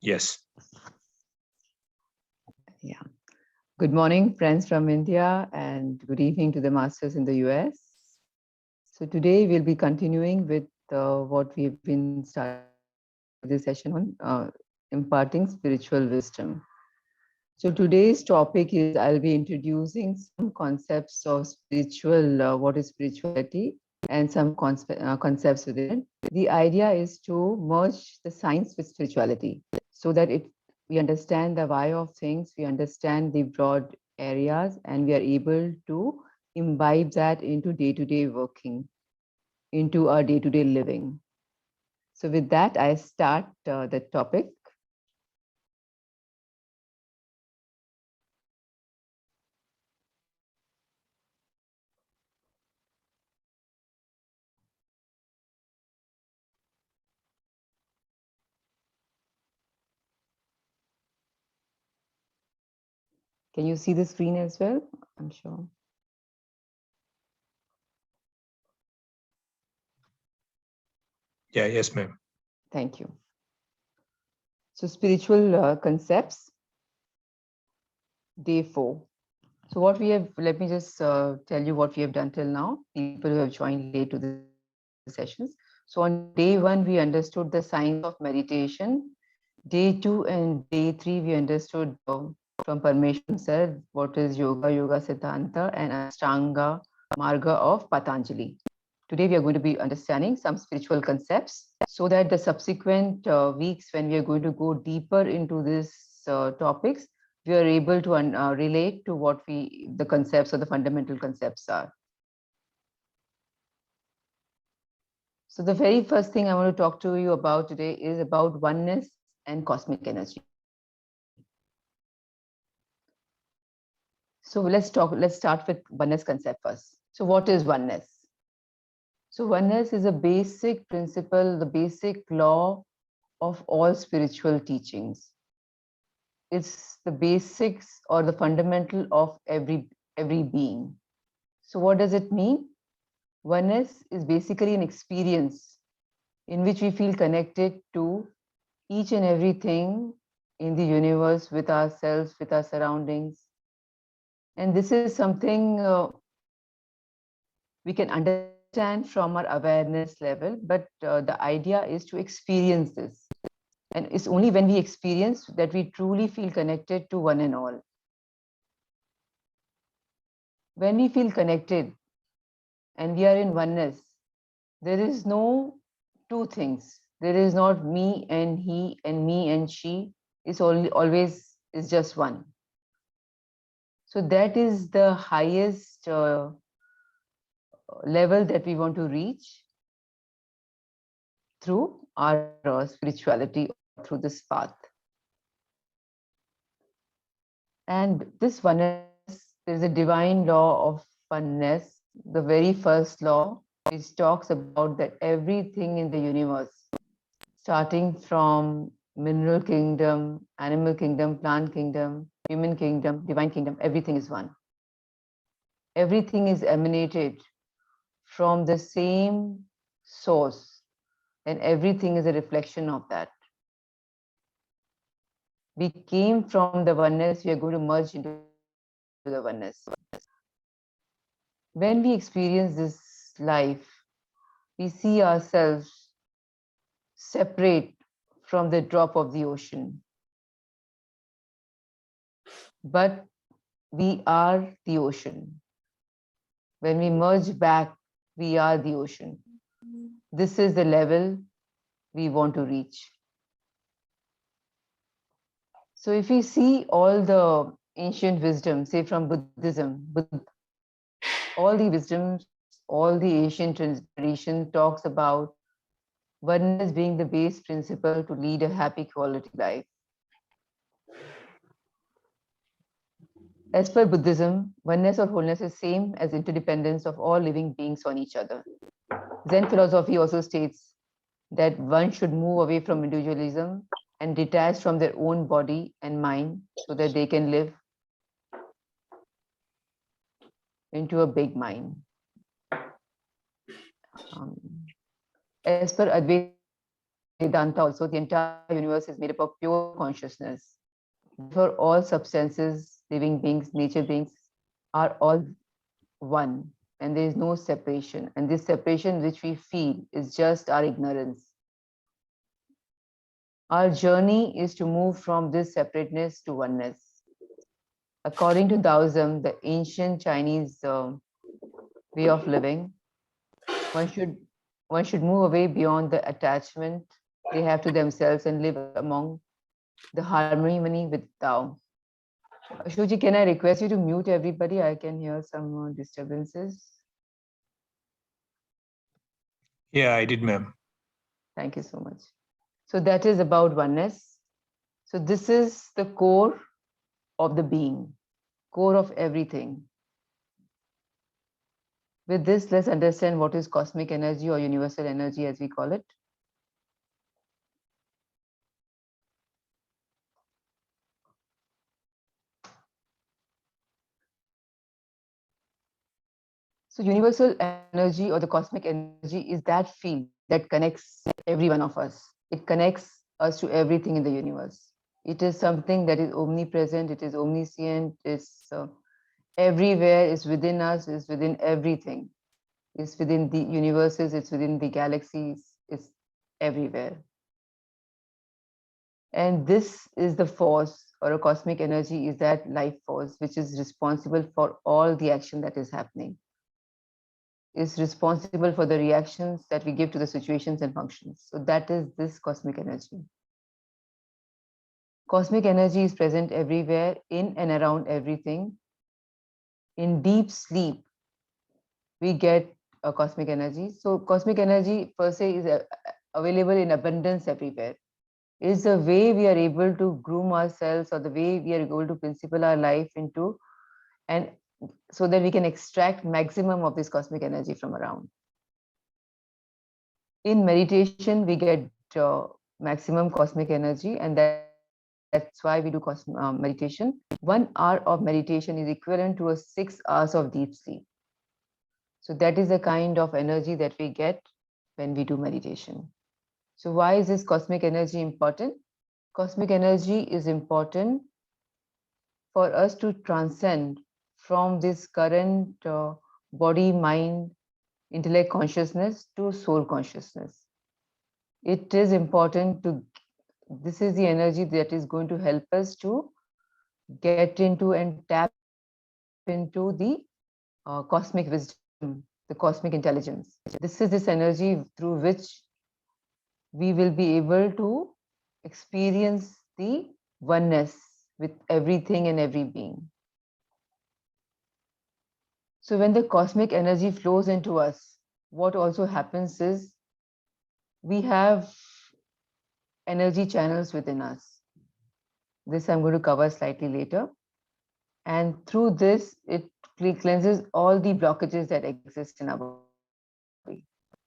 Yes. Yeah. Good morning, friends from India, and good evening to the masters in the US. So today we'll be continuing with what we've been starting this session on, imparting spiritual wisdom. So today's topic is I'll be introducing some concepts of spiritual, what is spirituality, and some concepts within it. The idea is to merge the science with spirituality so that we understand the why of things, we understand the broad areas, and we are able to imbibe that into day-to-day working, into our day-to-day living. So with that, I start the topic. Can you see the screen as well? I'm sure. Yeah, yes, ma'am. Thank you. So spiritual concepts, day 4. So what we have, let me just tell you what we have done till now, people who have joined late to the sessions. So on day 1, we understood the science of meditation. Day 2 and day 3, we understood from Parmeshwar sir, what is yoga, yoga siddhanta, and Ashtanga Marga of Patanjali. Today, we are going to be understanding some spiritual concepts so that the subsequent weeks, when we are going to go deeper into these topics, we are able to relate to what the concepts or the fundamental concepts are. So the very first thing I want to talk to you about today is about oneness and cosmic energy. So let's start with oneness concept first. So what is oneness? So oneness is a basic principle, the basic law of all spiritual teachings. It's the basics or the fundamental of every being. So what does it mean? Oneness is basically an experience in which we feel connected to each and everything in the universe, with ourselves, with our surroundings. And this is something we can understand from our awareness level, but the idea is to experience this. And it's only when we experience that we truly feel connected to one and all. When we feel connected and we are in oneness, there is no two things. There is not me and he and me and she. It's always is just one. So that is the highest level that we want to reach through our spirituality or through this path. And this oneness, there is a divine law of oneness, the very first law, which talks about that everything in the universe, starting from mineral kingdom, animal kingdom, plant kingdom, human kingdom, divine kingdom, everything is one. Everything is emanated from the same source, and everything is a reflection of that. We came from the oneness, we are going to merge into the oneness. When we experience this life, we see ourselves separate from the drop of the ocean. But we are the ocean. When we merge back, we are the ocean. This is the level we want to reach. So if we see all the ancient wisdom, say from Buddhism, all the wisdoms, all the ancient tradition talks about oneness being the base principle to lead a happy quality life. As per Buddhism, oneness or wholeness is same as interdependence of all living beings on each other. Zen philosophy also states that one should move away from individualism and detach from their own body and mind so that they can live into a big mind. As per Advaita Vedanta also, the entire universe is made up of pure consciousness. Therefore, all substances, living beings, nature beings are all one, and there is no separation. And this separation which we feel is just our ignorance. Our journey is to move from this separateness to oneness. According to Taoism, the ancient Chinese way of living, one should move away beyond the attachment they have to themselves and live among the harmony with Tao. Ashokji, can I request you to mute everybody? I can hear some disturbances. Yeah, I did, ma'am. Thank you so much. So that is about oneness. So this is the core of the being, core of everything. With this, let's understand what is cosmic energy or universal energy as we call it. So universal energy or the cosmic energy is that field that connects every one of us. It connects us to everything in the universe. It is something that is omnipresent, it is omniscient, it's everywhere, it's within us, it's within everything. It's within the universes, it's within the galaxies, it's everywhere. And this is the force or a cosmic energy is that life force which is responsible for all the action that is happening. Is responsible for the reactions that we give to the situations and functions. So that is this cosmic energy. Cosmic energy is present everywhere, in and around everything. In deep sleep, we get a cosmic energy. So cosmic energy per se is available in abundance everywhere. It's the way we are able to groom ourselves or the way we are able to principle our life into, and so that we can extract maximum of this cosmic energy from around. In meditation, we get maximum cosmic energy, and that's why we do meditation. 1 hour of meditation is equivalent to 6 hours of deep sleep. So that is the kind of energy that we get when we do meditation. So why is this cosmic energy important? Cosmic energy is important for us to transcend from this current body, mind, intellect consciousness to soul consciousness. It is important to, this is the energy that is going to help us to get into and tap into the cosmic wisdom, the cosmic intelligence. This is this energy through which we will be able to experience the oneness with everything and every being. So when the cosmic energy flows into us, what also happens is we have energy channels within us. This I'm going to cover slightly later. And through this, it cleanses all the blockages that exist in our body.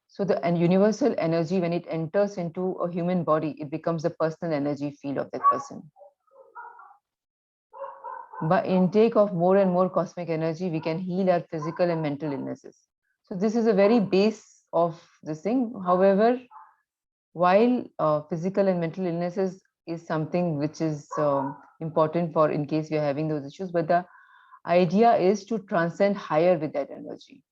So and universal energy, when it enters into a human body, it becomes the personal energy field of that person. By intake of more and more cosmic energy, we can heal our physical and mental illnesses. So this is a very base of this thing. However, while physical and mental illnesses is something which is important for in case we are having those issues, but the idea is to transcend higher with that energy.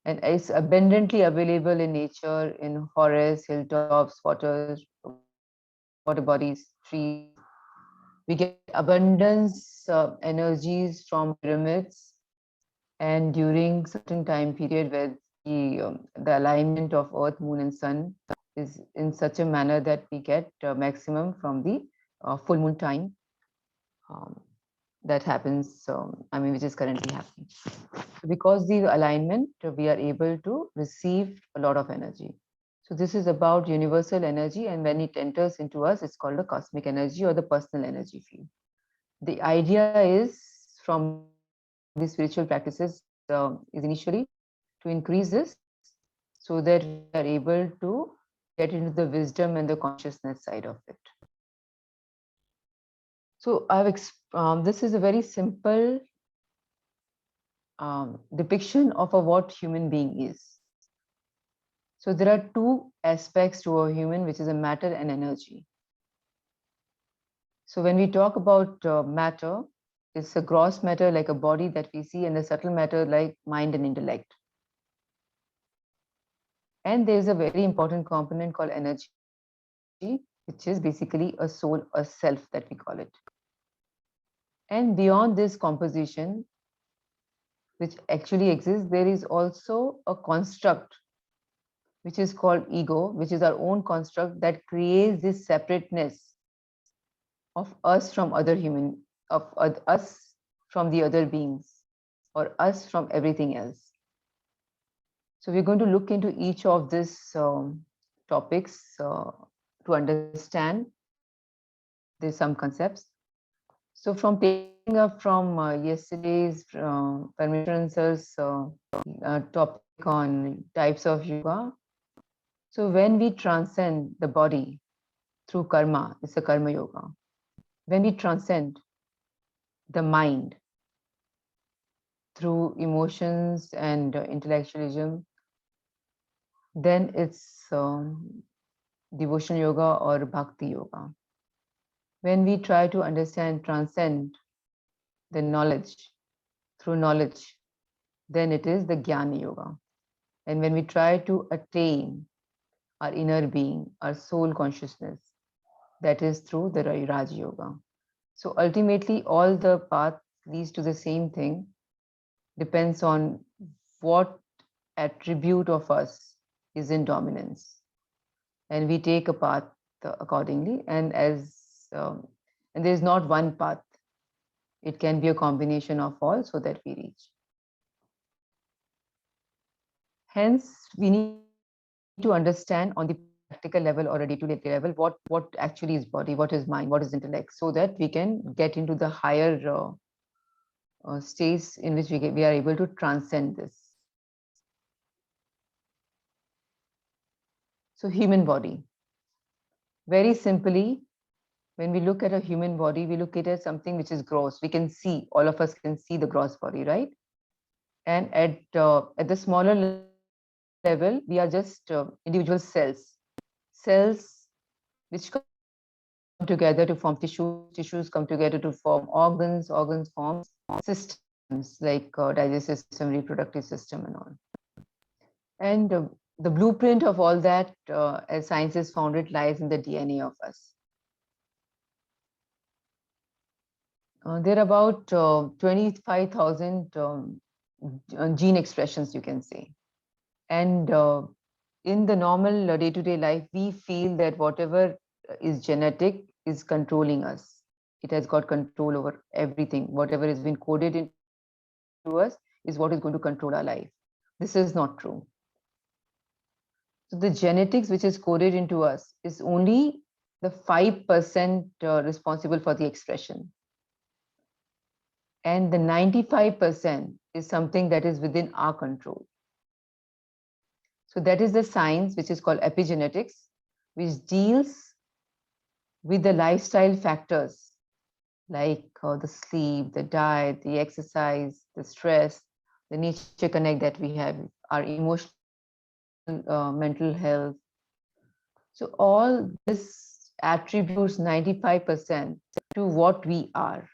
And it's abundantly available in nature, in forests, hilltops, water bodies, trees. We get abundance energies from pyramids, and during certain time period where the alignment of earth, moon and sun is in such a manner that we get maximum from the full moon time. That happens, which is currently happening. Because the alignment, we are able to receive a lot of energy. So this is about universal energy, and when it enters into us, it's called a cosmic energy or the personal energy field. The idea is from the spiritual practices is initially to increase this so that we are able to get into the wisdom and the consciousness side of it. So this is a very simple depiction of what human being is. So there are two aspects to a human, which is a matter and energy. So when we talk about matter, it's a gross matter like a body that we see, and the subtle matter like mind and intellect. And there's a very important component called energy, which is basically a soul, a self that we call it. And beyond this composition, which actually exists, there is also a construct which is called ego, which is our own construct that creates this separateness of us from other human, of us from the other beings, or us from everything else. So we're going to look into each of these topics to understand. There's some concepts. So from taking up from yesterday's Parmeshwaran topic on types of yoga. So when we transcend the body through karma, it's a karma yoga. When we transcend the mind through emotions and intellectualism, then it's devotional yoga or bhakti yoga. When we try to understand, transcend the knowledge through knowledge, then it is the jnana yoga. And when we try to attain our inner being, our soul consciousness, that is through the Raj yoga. So ultimately, all the path leads to the same thing, depends on what attribute of us is in dominance. And we take a path accordingly. And and there is not one path. It can be a combination of all so that we reach. Hence, we need to understand on the practical level or a day-to-day level what actually is body, what is mind, what is intellect, so that we can get into the higher states in which we are able to transcend this. So human body. Very simply, when we look at a human body, we look at it as something which is gross. We can see, all of us can see the gross body, right? And at the smaller level, we are just individual cells which come together to form tissues come together to form organs form systems like digestive system, reproductive system and all. And the blueprint of all that, as science has found it, lies in the DNA of us. There are about 25,000 gene expressions, you can say. And in the normal day-to-day life, we feel that whatever is genetic is controlling us. It has got control over everything. Whatever has been coded into us is what is going to control our life. This is not true. So the genetics which is coded into us is only the 5% responsible for the expression. And the 95% is something that is within our control. So that is the science which is called epigenetics, which deals with the lifestyle factors like the sleep, the diet, the exercise, the stress, the nature connect that we have, our emotional, mental health. So all this attributes 95% to what we are.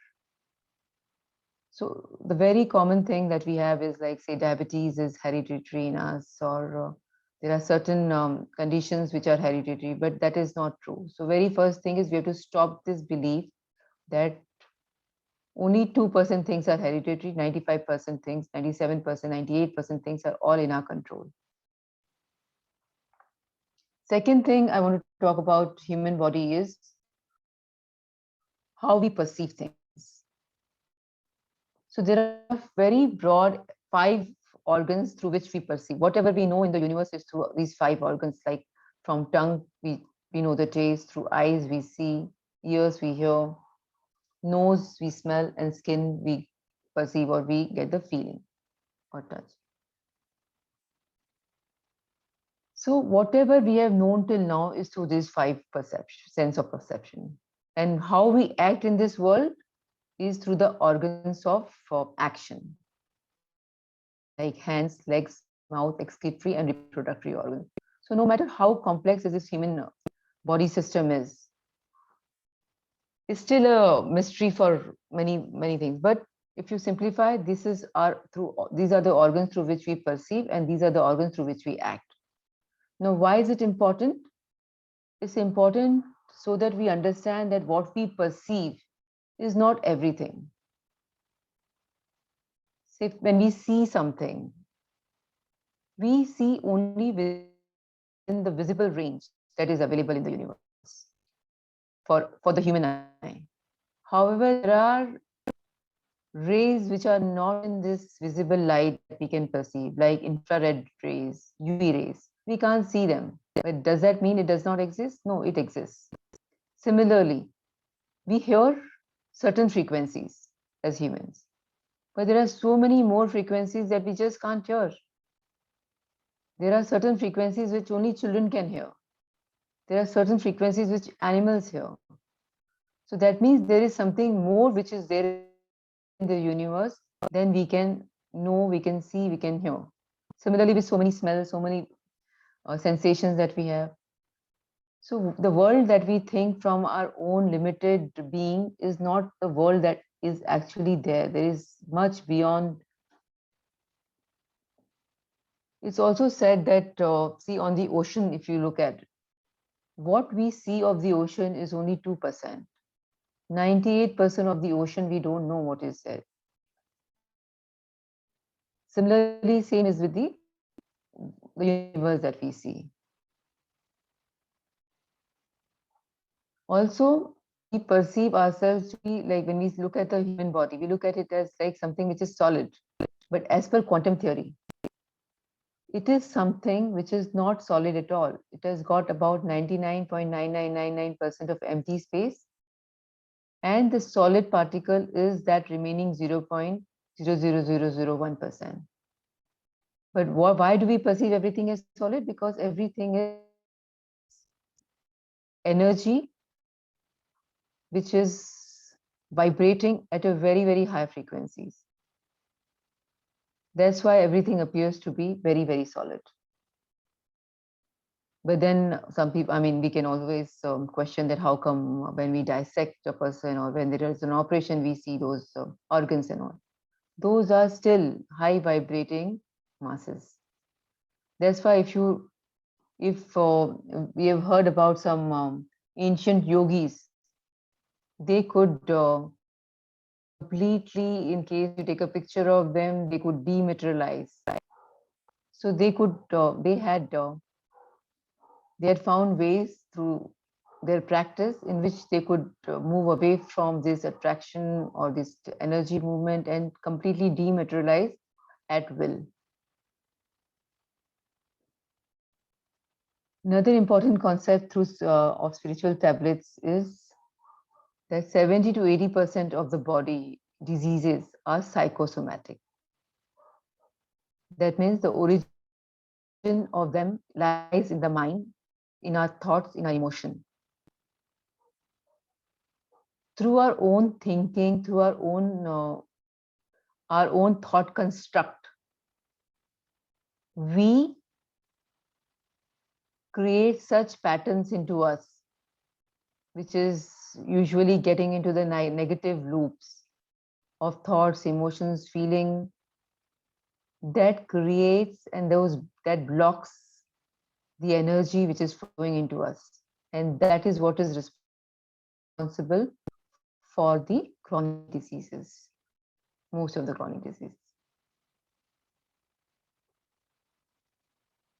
So the very common thing that we have is like, say, diabetes is hereditary in us, or there are certain conditions which are hereditary, but that is not true. So very first thing is we have to stop this belief that only 2% things are hereditary, 95% things, 97%, 98% things are all in our control. Second thing I want to talk about human body is how we perceive things. So there are very broad 5 organs through which we perceive. Whatever we know in the universe is through these 5 organs, like from tongue, we know the taste, through eyes, we see, ears, we hear, nose, we smell, and skin, we perceive or we get the feeling or touch. So whatever we have known till now is through these 5 sense of perception. And how we act in this world is through the organs of action, like hands, legs, mouth, excretory, and reproductory organs. So no matter how complex this human body system is, it's still a mystery for many things. But if you simplify, these are the organs through which we perceive, and these are the organs through which we act. Now, why is it important? It's important so that we understand that what we perceive is not everything. Say when we see something, we see only within the visible range that is available in the universe for the human eye. However, there are rays which are not in this visible light that we can perceive, like infrared rays, UV rays. We can't see them. But does that mean it does not exist? No, it exists. Similarly, we hear certain frequencies as humans, but there are so many more frequencies that we just can't hear. There are certain frequencies which only children can hear. There are certain frequencies which animals hear. So that means there is something more which is there in the universe than we can know, we can see, we can hear. Similarly, with so many smells, so many sensations that we have. So the world that we think from our own limited being is not the world that is actually there. There is much beyond. It's also said that, see, on the ocean, if you look at it, what we see of the ocean is only 2%. 98% of the ocean, we don't know what is there. Similarly, same is with the universe that we see. Also, we perceive ourselves to be like, when we look at the human body, we look at it as like something which is solid. But as per quantum theory, it is something which is not solid at all. It has got about 99.9999% of empty space. And the solid particle is that remaining 0.00001%. But why do we perceive everything as solid? Because everything is energy which is vibrating at a very high frequencies. That's why everything appears to be very solid. But then some people, I mean, we can always question that how come when we dissect a person or when there is an operation, we see those organs and all. Those are still high vibrating masses. That's why if we have heard about some ancient yogis, they could completely, in case you take a picture of them, they could dematerialize. So they had found ways through their practice in which they could move away from this attraction or this energy movement and completely dematerialize at will. Another important concept through of spiritual tablets is that 70 to 80% of the body diseases are psychosomatic. That means the origin of them lies in the mind, in our thoughts, in our emotion. Through our own thinking, through our own thought construct, we create such patterns into us, which is usually getting into the negative loops of thoughts, emotions, feeling that creates and that blocks the energy which is flowing into us. And that is what is responsible for the chronic diseases, most of the chronic diseases.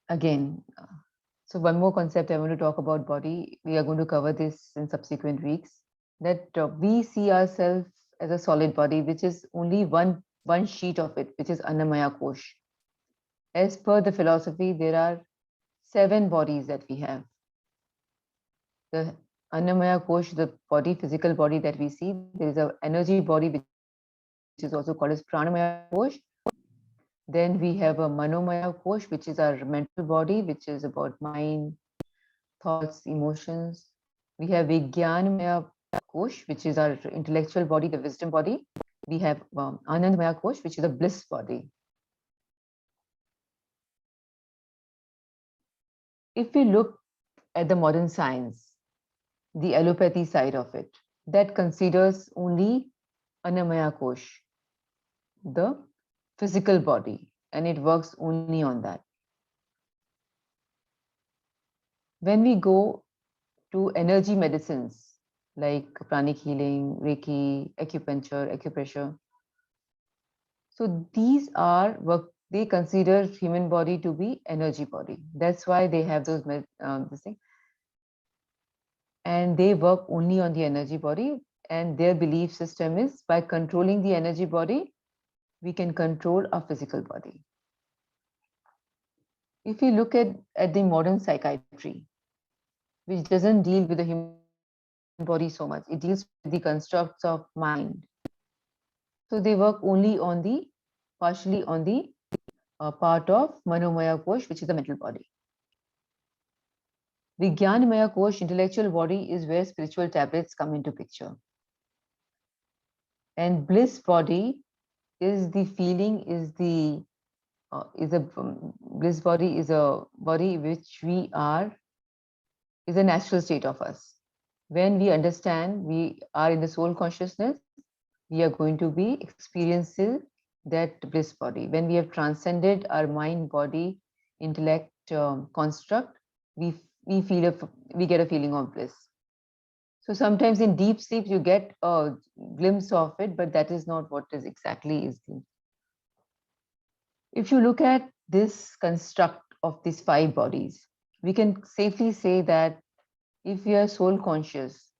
Again, so one more concept I want to talk about body. We are going to cover this in subsequent weeks, that we see ourselves as a solid body, which is only one sheet of it, which is Annamaya Kosh. As per the philosophy, there are 7 bodies that we have. The Annamaya Kosh, the body, physical body that we see, there is an energy body which is also called as Pranamaya Kosh. Then we have a Manomaya Kosh, which is our mental body, which is about mind, thoughts, emotions. We have Vijnanamaya Kosh, which is our intellectual body, the wisdom body. We have Anandamaya Kosh, which is a bliss body. If we look at the modern science, the allopathy side of it, that considers only Annamaya Kosh, the physical body, and it works only on that. When we go to energy medicines like pranic healing, Reiki, acupuncture, acupressure, so these are what they consider human body to be energy body. That's why they have those this thing, and they work only on the energy body. And their belief system is by controlling the energy body, we can control our physical body. If we look at the modern psychiatry, which doesn't deal with the human body so much, it deals with the constructs of mind. So they work only on the partially on the part of Manomaya Kosh, which is the mental body. Vijnanamaya Kosh, intellectual body, is where spiritual tablets come into picture. And bliss body is the feeling, bliss body is a body which we are, is a natural state of us. When we understand we are in the soul consciousness, we are going to be experiencing that bliss body. When we have transcended our mind, body, intellect construct, we get a feeling of bliss. So sometimes in deep sleep you get a glimpse of it, but that is not what is exactly is. If you look at this construct of these 5 bodies, we can safely say that if we are soul conscious,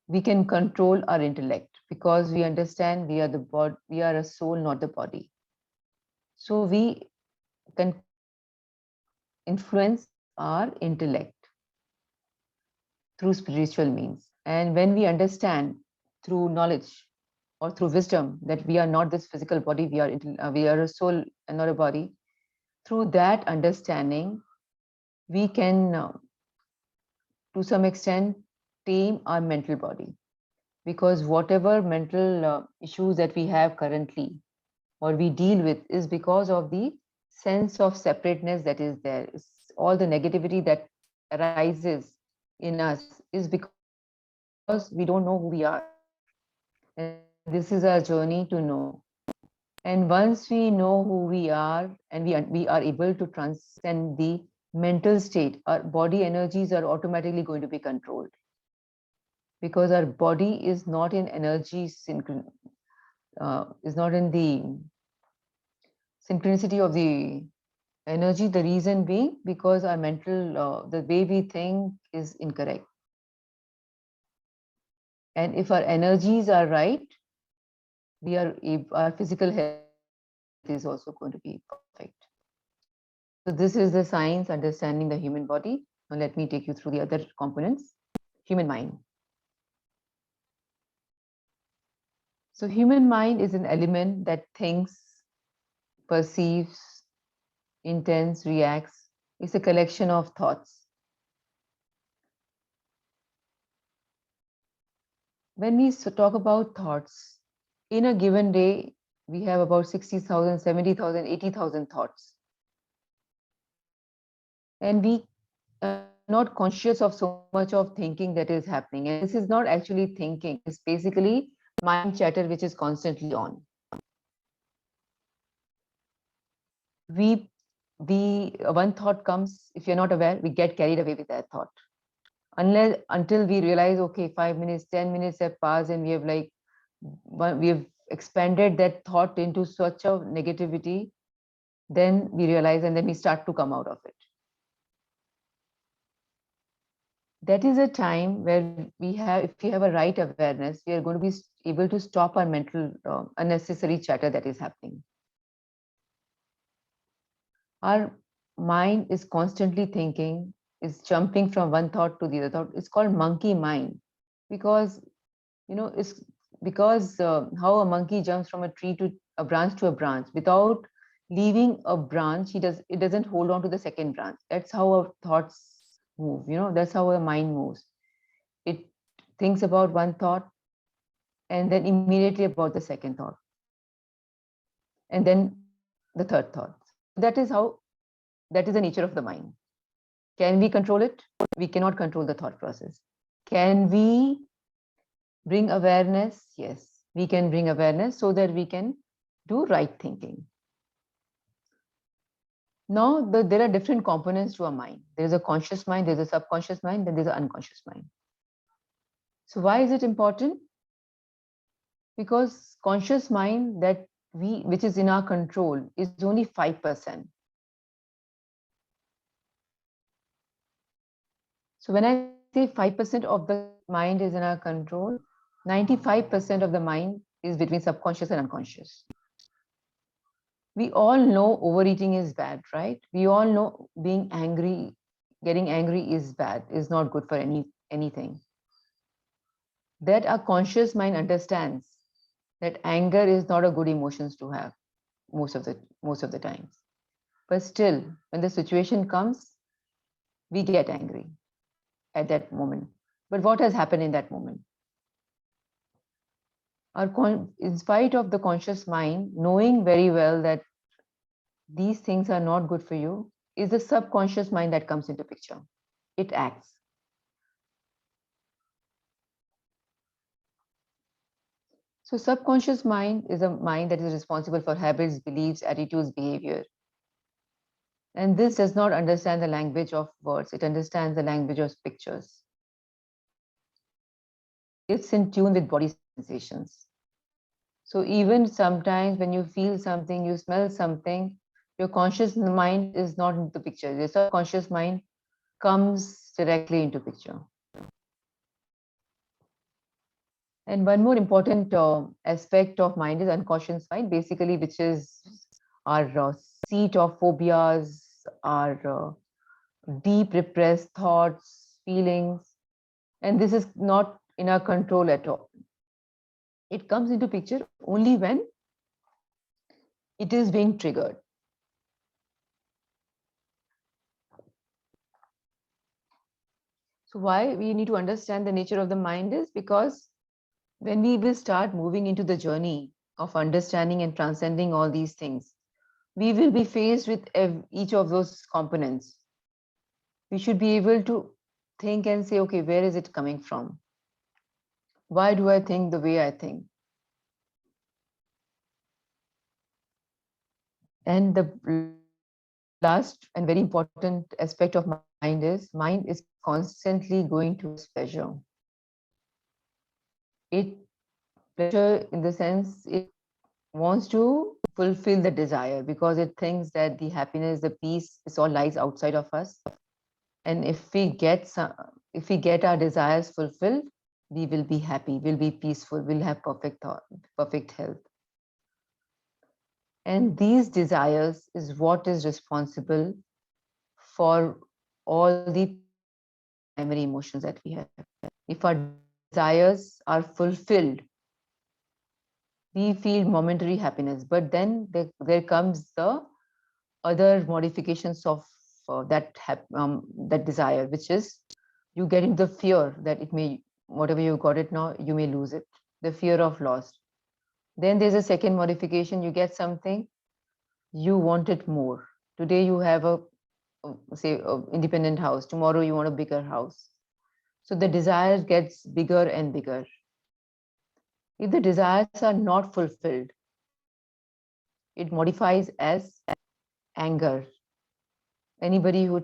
we can control our intellect because we understand we are the body, we are a soul, not the body. So we can influence our intellect through spiritual means. And when we understand through knowledge or through wisdom that we are not this physical body, we are a soul and not a body, through that understanding, we can, to some extent, tame our mental body. Because whatever mental issues that we have currently or we deal with is because of the sense of separateness that is there. All the negativity that arises in us is because we don't know who we are. And this is our journey to know. And once we know who we are and we are able to transcend the mental state, our body energies are automatically going to be controlled. Because our body is not in energy is not in the synchronicity of the energy. The reason being because our mental, the way we think is incorrect. And if our energies are right, our physical health is also going to be perfect. So this is the science understanding the human body. Now let me take you through the other components. Human mind. So human mind is an element that thinks, perceives, intends, reacts. It's a collection of thoughts. When we talk about thoughts, in a given day, we have about 60,000, 70,000, 80,000 thoughts. And we are not conscious of so much of thinking that is happening. And this is not actually thinking, it's basically mind chatter which is constantly on. One thought comes, if you're not aware, we get carried away with that thought. Until we realize, okay, 5 minutes, 10 minutes have passed and we have expanded that thought into such a negativity, then we realize and then we start to come out of it. That is a time where if we have a right awareness, we are going to be able to stop our mental unnecessary chatter that is happening. Our mind is constantly thinking, is jumping from one thought to the other thought. It's called monkey mind because, it's because how a monkey jumps from a tree to a branch to a branch without leaving a branch, it doesn't hold on to the second branch. That's how our thoughts move, that's how our mind moves. It thinks about one thought and then immediately about the second thought and then the third thought. That is the nature of the mind. Can we control it? We cannot control the thought process. Can we bring awareness? Yes, we can bring awareness so that we can do right thinking. Now, there are different components to our mind. There's a conscious mind, there's a subconscious mind, then there's an unconscious mind. So why is it important? Because conscious mind which is in our control is only 5%. So when I say 5% of the mind is in our control, 95% of the mind is between subconscious and unconscious. We all know overeating is bad, right? We all know being angry, getting angry is bad, is not good for anything. That our conscious mind understands that anger is not a good emotions to have most of the times. But still, when the situation comes, we get angry at that moment. But what has happened in that moment? In spite of the conscious mind knowing very well that these things are not good for you, is the subconscious mind that comes into picture. It acts. So subconscious mind is a mind that is responsible for habits, beliefs, attitudes, behavior. And this does not understand the language of words. It understands the language of pictures. It's in tune with body sensations. So even sometimes when you feel something, you smell something, your conscious mind is not in the picture. The subconscious mind comes directly into picture. And one more important aspect of mind is unconscious mind, basically, which is our seat of phobias, our deep repressed thoughts, feelings, and this is not in our control at all. It comes into picture only when it is being triggered. So why we need to understand the nature of the mind is because when we will start moving into the journey of understanding and transcending all these things, we will be faced with each of those components. We should be able to think and say, okay, where is it coming from? Why do I think the way I think? And the last and very important aspect of mind is constantly going towards pleasure. Pleasure in the sense it wants to fulfill the desire because it thinks that the happiness, the peace, is all lies outside of us. And if we get our desires fulfilled, we will be happy, we'll be peaceful, we'll have perfect thought, perfect health. And these desires is what is responsible for all the primary emotions that we have. If our desires are fulfilled, we feel momentary happiness, but then there comes the other modifications of that desire, which is you get into the fear that it may, whatever you got it now, you may lose it, the fear of loss. Then there's a second modification, you get something, you want it more. Today you have a independent house, tomorrow you want a bigger house. So the desire gets bigger and bigger. If the desires are not fulfilled, it modifies as anger. Anybody who's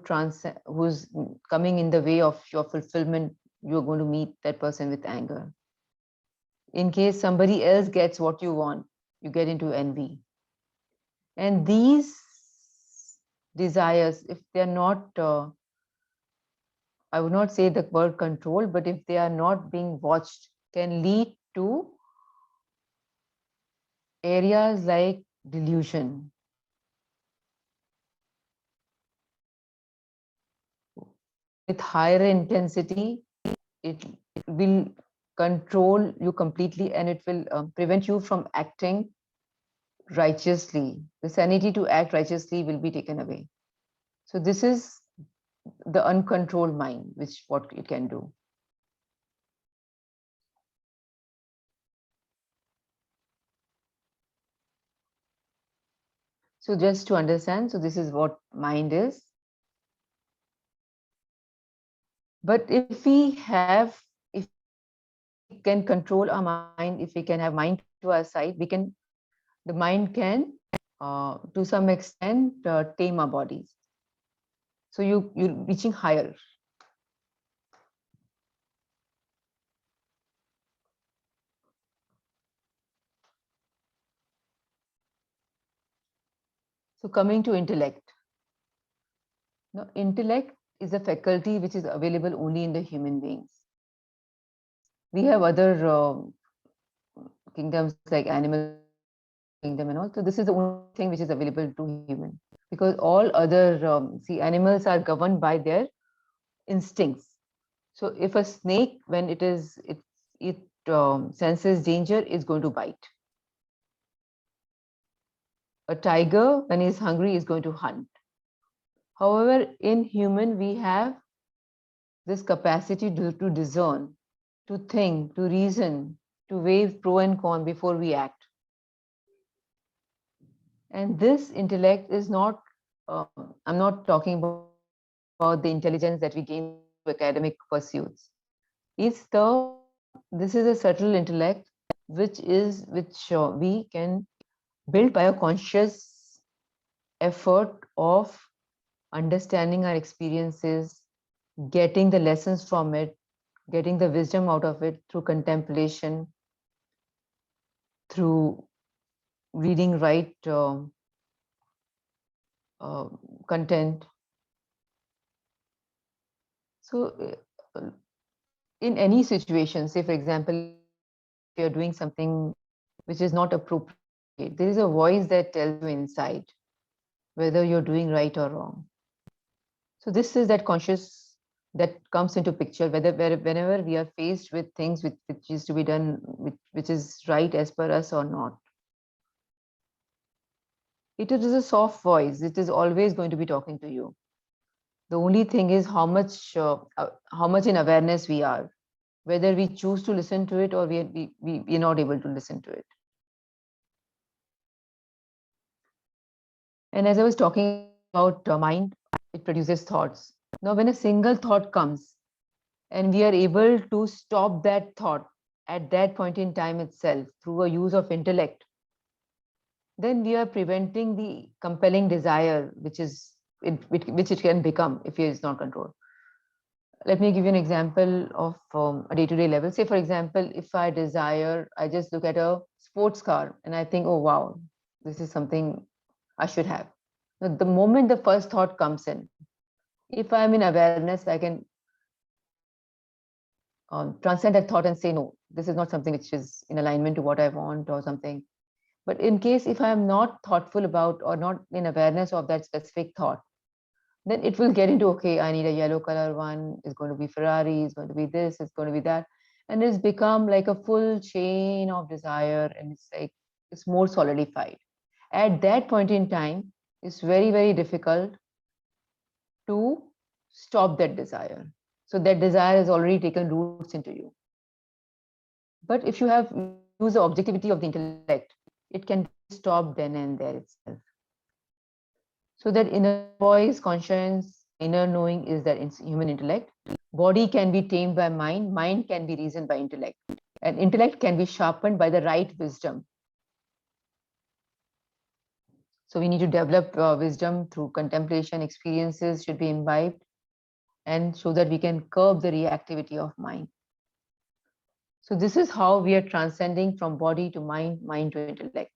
coming in the way of your fulfillment, you're going to meet that person with anger. In case somebody else gets what you want, you get into envy. And these desires, if they're not, I would not say the word control, but if they are not being watched, can lead to areas like delusion. With higher intensity, it will control you completely and it will prevent you from acting righteously. The sanity to act righteously will be taken away. So this is the uncontrolled mind, which what it can do. So just to understand, so this is what mind is. But if we can control our mind, if we can have mind to our side, the mind can, to some extent, tame our bodies. So you're reaching higher. So coming to intellect. Now, intellect is a faculty which is available only in the human beings. We have other kingdoms like animal kingdom and all. So this is the only thing which is available to human, because all other animals are governed by their instincts. So if a snake, when it senses danger, is going to bite. A tiger, when he's hungry, is going to hunt. However, in human, we have this capacity to discern, to think, to reason, to weigh pro and con before we act. And this intellect is not, I'm not talking about the intelligence that we gain through academic pursuits. This is a subtle intellect which we can build by a conscious effort of understanding our experiences, getting the lessons from it, getting the wisdom out of it through contemplation, through reading right content. So, in any situation, say for example, if you're doing something which is not appropriate, there is a voice that tells you inside whether you're doing right or wrong. So this is that conscious that comes into picture, whenever we are faced with things which is to be done, which is right as per us or not. It is a soft voice. It is always going to be talking to you. The only thing is how much in awareness we are, whether we choose to listen to it or we're not able to listen to it. And as I was talking about mind, it produces thoughts. Now, when a single thought comes and we are able to stop that thought at that point in time itself through a use of intellect, then we are preventing the compelling desire which it can become if it is not controlled. Let me give you an example of a day-to-day level. Say, for example, if I just look at a sports car and I think, oh, wow, this is something I should have. Now, the moment the first thought comes in, if I'm in awareness, I can transcend that thought and say, no, this is not something which is in alignment to what I want or something. But in case if I'm not thoughtful about or not in awareness of that specific thought, then it will get into, okay, I need a yellow color one, it's going to be Ferrari, it's going to be this, it's going to be that. And it's become like a full chain of desire, and it's more solidified. At that point in time, it's very, very difficult to stop that desire. So that desire has already taken roots into you. But if you have used the objectivity of the intellect, it can stop then and there itself. So that inner voice, conscience, inner knowing is that human intellect. Body can be tamed by mind, mind can be reasoned by intellect, and intellect can be sharpened by the right wisdom. So we need to develop wisdom through contemplation, experiences should be imbibed, and so that we can curb the reactivity of mind. So this is how we are transcending from body to mind, mind to intellect.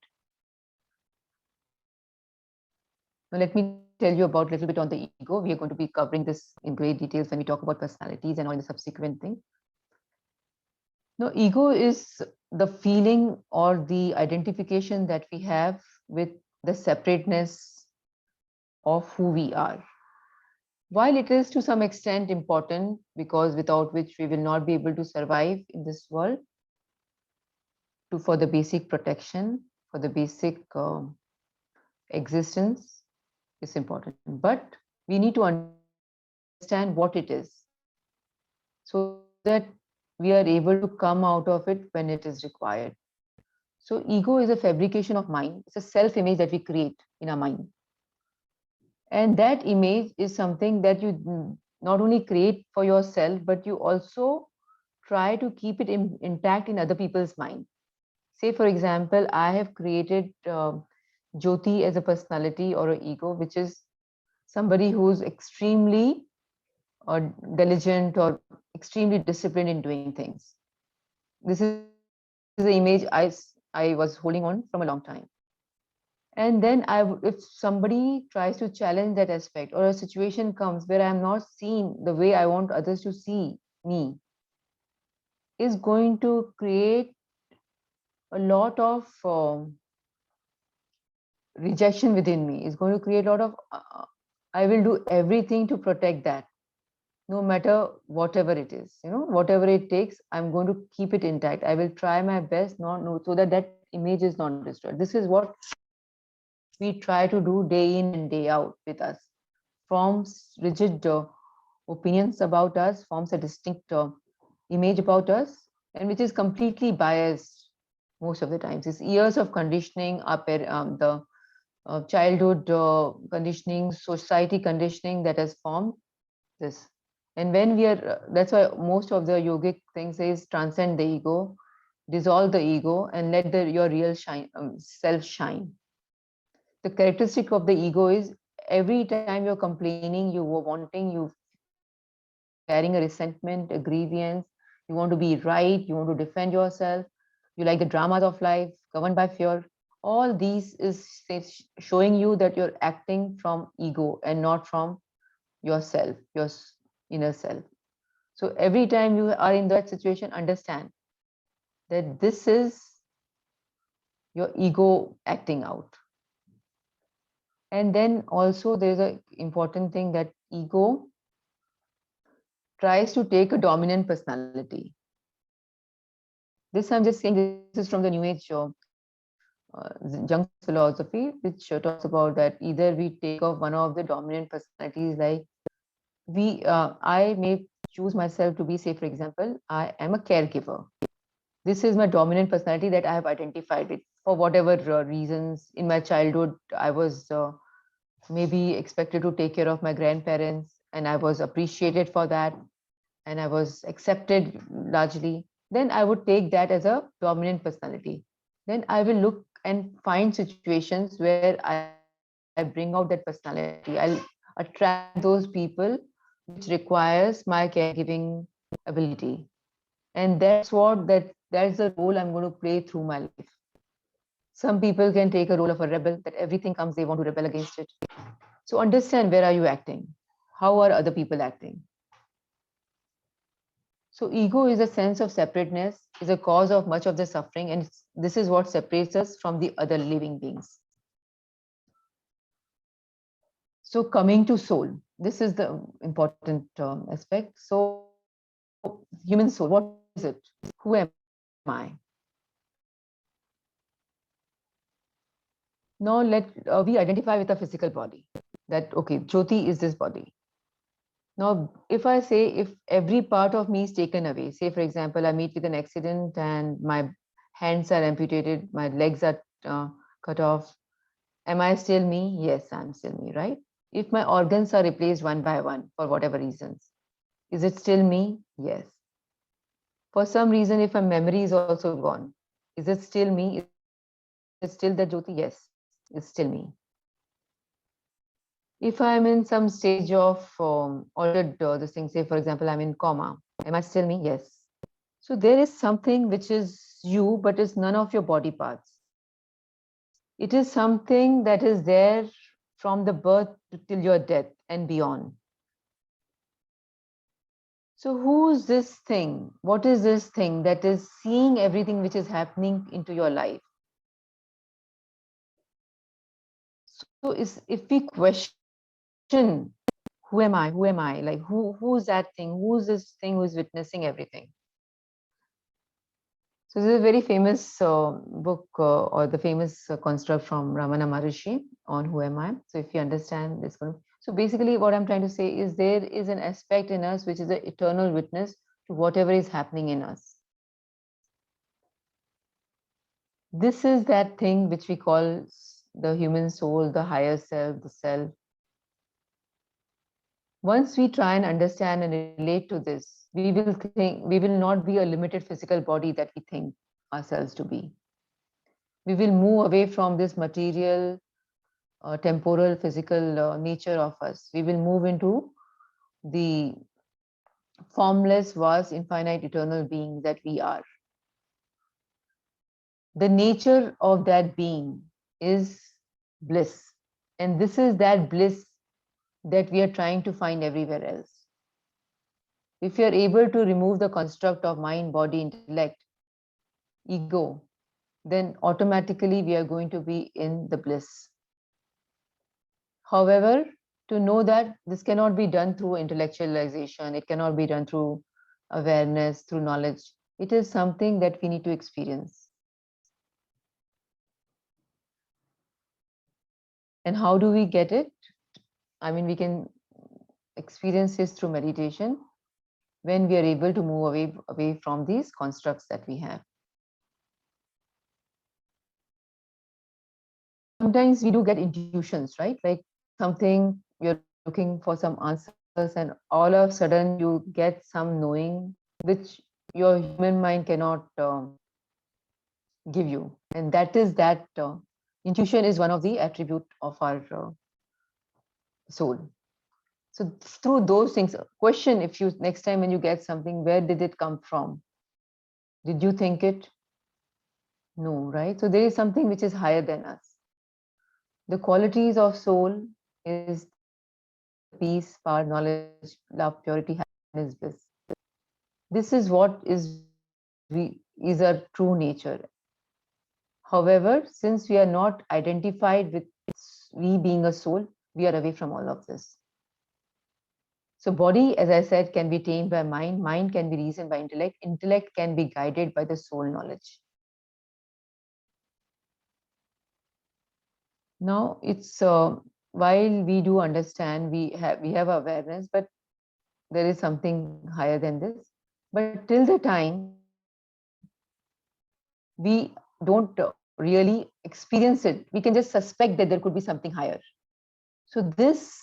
Now let me tell you about a little bit on the ego. We are going to be covering this in great details when we talk about personalities and all the subsequent thing. Now, ego is the feeling or the identification that we have with the separateness of who we are. While it is to some extent important, because without which we will not be able to survive in this world, for the basic protection, for the basic existence, is important. But we need to understand what it is so that we are able to come out of it when it is required. So ego is a fabrication of mind. It's a self-image that we create in our mind. And that image is something that you not only create for yourself, but you also try to keep it intact in other people's mind. Say, for example, I have created Jyoti as a personality or an ego, which is somebody who's extremely diligent or extremely disciplined in doing things. This is the image I was holding on from a long time. And then if somebody tries to challenge that aspect, or a situation comes where I'm not seen the way I want others to see me, is going to create a lot of rejection within me. Is going to create a lot of I will do everything to protect that, no matter whatever it is, whatever it takes. I'm going to keep it intact. I will try my best, not no, so that that image is not destroyed. This is what we try to do day in and day out with us. Forms rigid opinions about us, forms a distinct image about us, and which is completely biased most of the times. It's years of conditioning, the childhood conditioning, society conditioning that has formed this. And when we are, that's why most of the yogic things is transcend the ego, dissolve the ego, and let your real self shine. The characteristic of the ego is every time you're complaining, you were wanting, you carrying a resentment, a grievance, you want to be right, you want to defend yourself, you like the dramas of life, governed by fear. All these is showing you that you're acting from ego and not from yourself, your inner self. So every time you are in that situation, understand that this is your ego acting out. And then also there's an important thing that ego tries to take a dominant personality. This I'm just saying, this is from the New Age Jung's philosophy, which talks about that either we take off one of the dominant personalities, like I may choose myself to be, say, for example, I am a caregiver. This is my dominant personality that I have identified with for whatever reasons. In my childhood, I was maybe expected to take care of my grandparents, and I was appreciated for that, and I was accepted largely. Then I would take that as a dominant personality. Then I will look and find situations where I bring out that personality. I'll attract those people which requires my caregiving ability. And that's the role I'm going to play through my life. Some people can take a role of a rebel, that everything comes, they want to rebel against it. So understand, where are you acting? How are other people acting? So ego is a sense of separateness, is a cause of much of the suffering, and this is what separates us from the other living beings. So coming to soul, this is the important aspect. So human soul, what is it? Who am I? Now we identify with a physical body, that okay, Jyoti is this body. Now, if I say, if every part of me is taken away, say, for example, I meet with an accident and my hands are amputated, my legs are cut off, am I still me? Yes, I'm still me, right? If my organs are replaced one by one for whatever reasons, is it still me? Yes. For some reason, if my memory is also gone, is it still me? Is it still the Jyoti? Yes, it's still me. If I'm in some stage of altered this thing, say, for example, I'm in coma, am I still me? Yes. So there is something which is you, but it's none of your body parts. It is something that is there from the birth till your death and beyond. So who's this thing? What is this thing that is seeing everything which is happening into your life? So if we question, who am I? Who am I? Like who's that thing? Who's this thing who's witnessing everything? So this is a very famous book or the famous construct from Ramana Maharishi on who am I. So if you understand this, so basically what I'm trying to say is there is an aspect in us which is an eternal witness to whatever is happening in us. This is that thing which we call the human soul, the higher self, the self. Once we try and understand and relate to this, we will not be a limited physical body that we think ourselves to be. We will move away from this material, temporal, physical nature of us. We will move into the formless, vast, infinite, eternal being that we are. The nature of that being is bliss. And this is that bliss that we are trying to find everywhere else. If you are able to remove the construct of mind, body, intellect, ego, then automatically we are going to be in the bliss. However, to know that this cannot be done through intellectualization, it cannot be done through awareness, through knowledge. It is something that we need to experience. And how do we get it? I mean, we can experience this through meditation when we are able to move away from these constructs that we have. Sometimes we do get intuitions, right? Like something you're looking for some answers, and all of a sudden you get some knowing which your human mind cannot give you. And that is that intuition is one of the attribute of our soul. So through those things, question if you next time when you get something, where did it come from? Did you think it? No, right? So there is something which is higher than us. The qualities of soul is peace, power, knowledge, love, purity, happiness, bliss. This is what is our true nature. However, since we are not identified with we being a soul, we are away from all of this. So body, as I said, can be tamed by mind, mind can be reasoned by intellect, intellect can be guided by the soul knowledge. Now it's while we do understand, we have awareness, but there is something higher than this. But till the time we don't really experience it, we can just suspect that there could be something higher. So this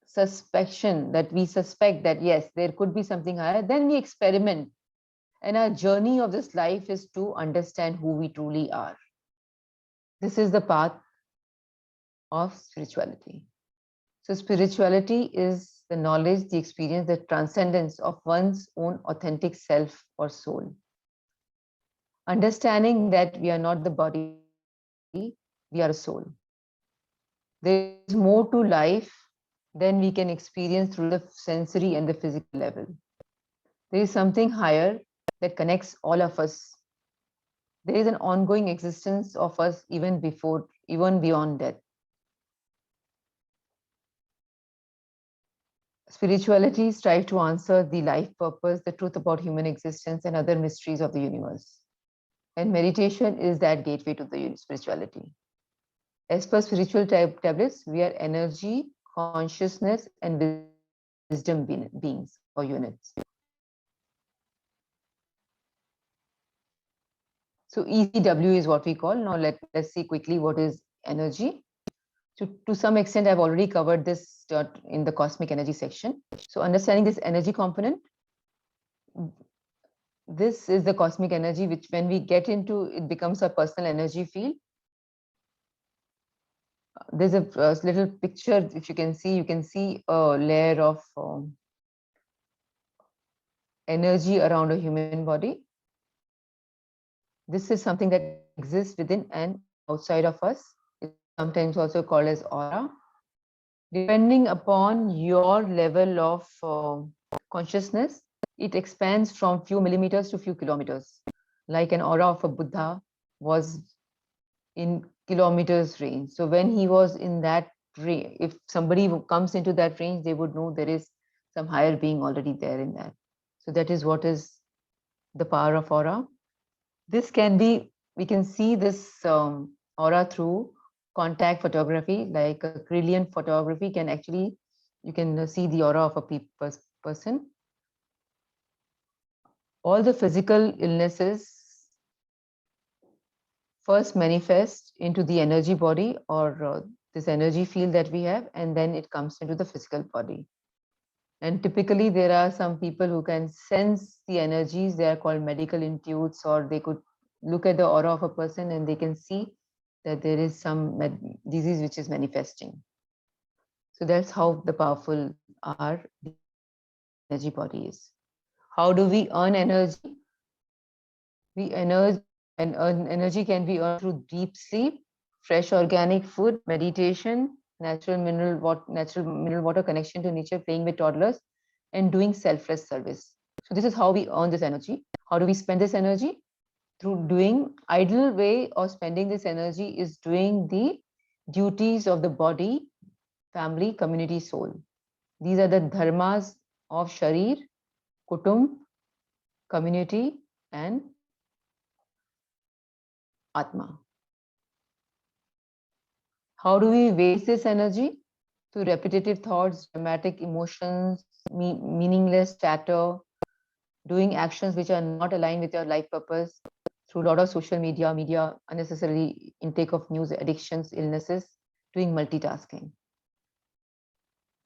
suspicion that we suspect that yes, there could be something higher, then we experiment. And our journey of this life is to understand who we truly are. This is the path of spirituality. So spirituality is the knowledge, the experience, the transcendence of one's own authentic self or soul. Understanding that we are not the body, we are a soul. There is more to life than we can experience through the sensory and the physical level. There is something higher that connects all of us. There is an ongoing existence of us even beyond death. Spirituality strives to answer the life purpose, the truth about human existence, and other mysteries of the universe. And meditation is that gateway to the spirituality. As per spiritual tablets, we are energy, consciousness, and wisdom beings or units. So ECW is what we call. Now let's see quickly what is energy. So to some extent, I've already covered this in the cosmic energy section. So understanding this energy component, this is the cosmic energy, which when we get into, it becomes a personal energy field. There's a little picture, if you can see a layer of energy around a human body. This is something that exists within and outside of us. It's sometimes also called as aura. Depending upon your level of consciousness, it expands from few millimeters to few kilometers. Like an aura of a Buddha was in kilometers range. So when he was in that range, if somebody comes into that range, they would know there is some higher being already there in that. So that is what is the power of aura. This can be, we can see this aura through contact photography, like a Kirlian photography can actually, you can see the aura of a person. All the physical illnesses first manifest into the energy body or this energy field that we have, and then it comes into the physical body. And typically there are some people who can sense the energies. They are called medical intuits, or they could look at the aura of a person and they can see that there is some disease which is manifesting. So that's how the powerful our energy body is. How do we earn energy? We energy and earn energy can be earned through deep sleep, fresh organic food, meditation, natural mineral water connection to nature, playing with toddlers, and doing selfless service. So this is how we earn this energy. How do we spend this energy? Through doing ideal way of spending this energy is doing the duties of the body, family, community, soul. These are the dharmas of Sharir, Kutum, community, and Atma. How do we waste this energy? Through repetitive thoughts, dramatic emotions, meaningless chatter, doing actions which are not aligned with your life purpose, through a lot of social media, unnecessary intake of news, addictions, illnesses, doing multitasking.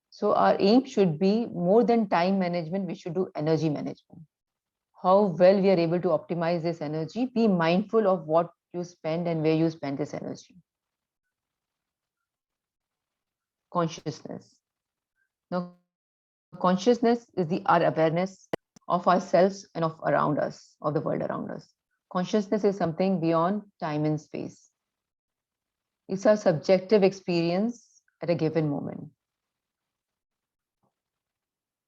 So our aim should be more than time management, we should do energy management. How well we are able to optimize this energy, be mindful of what you spend and where you spend this energy. Consciousness. Now, consciousness is our awareness of ourselves and of around us, of the world around us. Consciousness is something beyond time and space. It's our subjective experience at a given moment.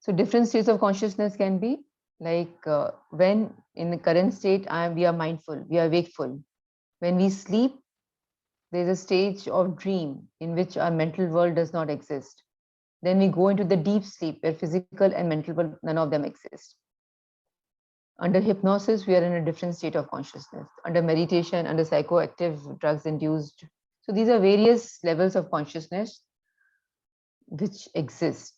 So different states of consciousness can be like when in the current state, we are mindful, we are wakeful. When we sleep, there's a stage of dream in which our mental world does not exist. Then we go into the deep sleep where physical and mental world, none of them exist. Under hypnosis, we are in a different state of consciousness. Under meditation, under psychoactive drugs induced. So these are various levels of consciousness which exist.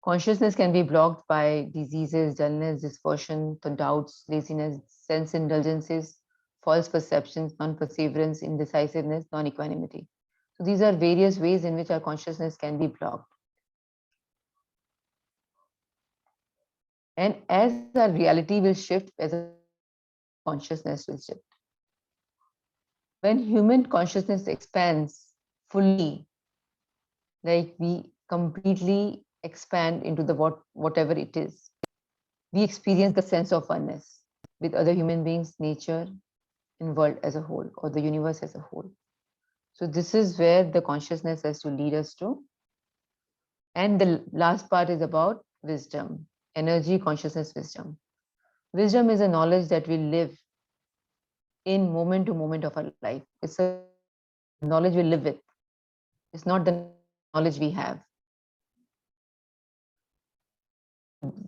Consciousness can be blocked by diseases, dullness, dysfunction, doubts, laziness, sense indulgences, false perceptions, non-perseverance, indecisiveness, non-equanimity. So these are various ways in which our consciousness can be blocked. And as our reality will shift, as a consciousness will shift. When human consciousness expands fully, like we completely expand into the whatever it is, we experience the sense of oneness with other human beings, nature, and world as a whole, or the universe as a whole. So this is where the consciousness has to lead us to. And the last part is about wisdom, energy, consciousness, wisdom. Wisdom is a knowledge that we live in moment to moment of our life. It's a knowledge we live with. It's not the knowledge we have.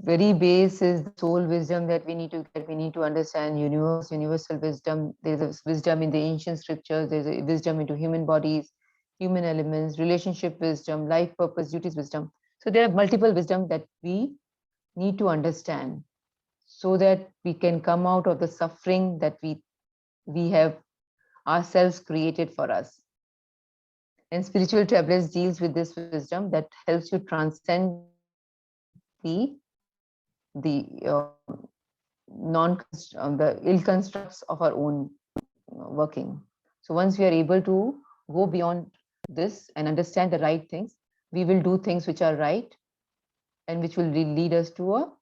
Very base is the soul wisdom that we need to get. We need to understand universal wisdom. There's a wisdom in the ancient scriptures. There's a wisdom into human bodies, human elements, relationship wisdom, life purpose, duties wisdom. So there are multiple wisdom that we need to understand so that we can come out of the suffering that we have ourselves created for us. And spiritual tablets deals with this wisdom that helps you transcend the the ill constructs of our own working. So once we are able to go beyond this and understand the right things, we will do things which are right and which will lead us to a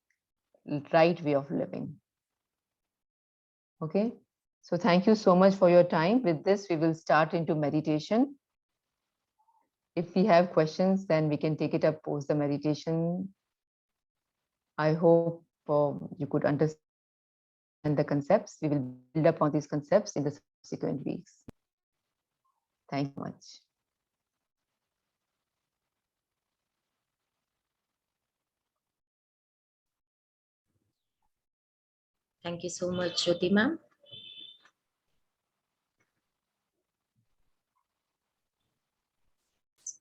right way of living. Okay, so thank you so much for your time. With this, we will start into meditation. If we have questions, then we can take it up post the meditation. I hope you could understand the concepts. We will build upon these concepts in the subsequent weeks. Thank you much. Thank you so much, Jyoti ma'am.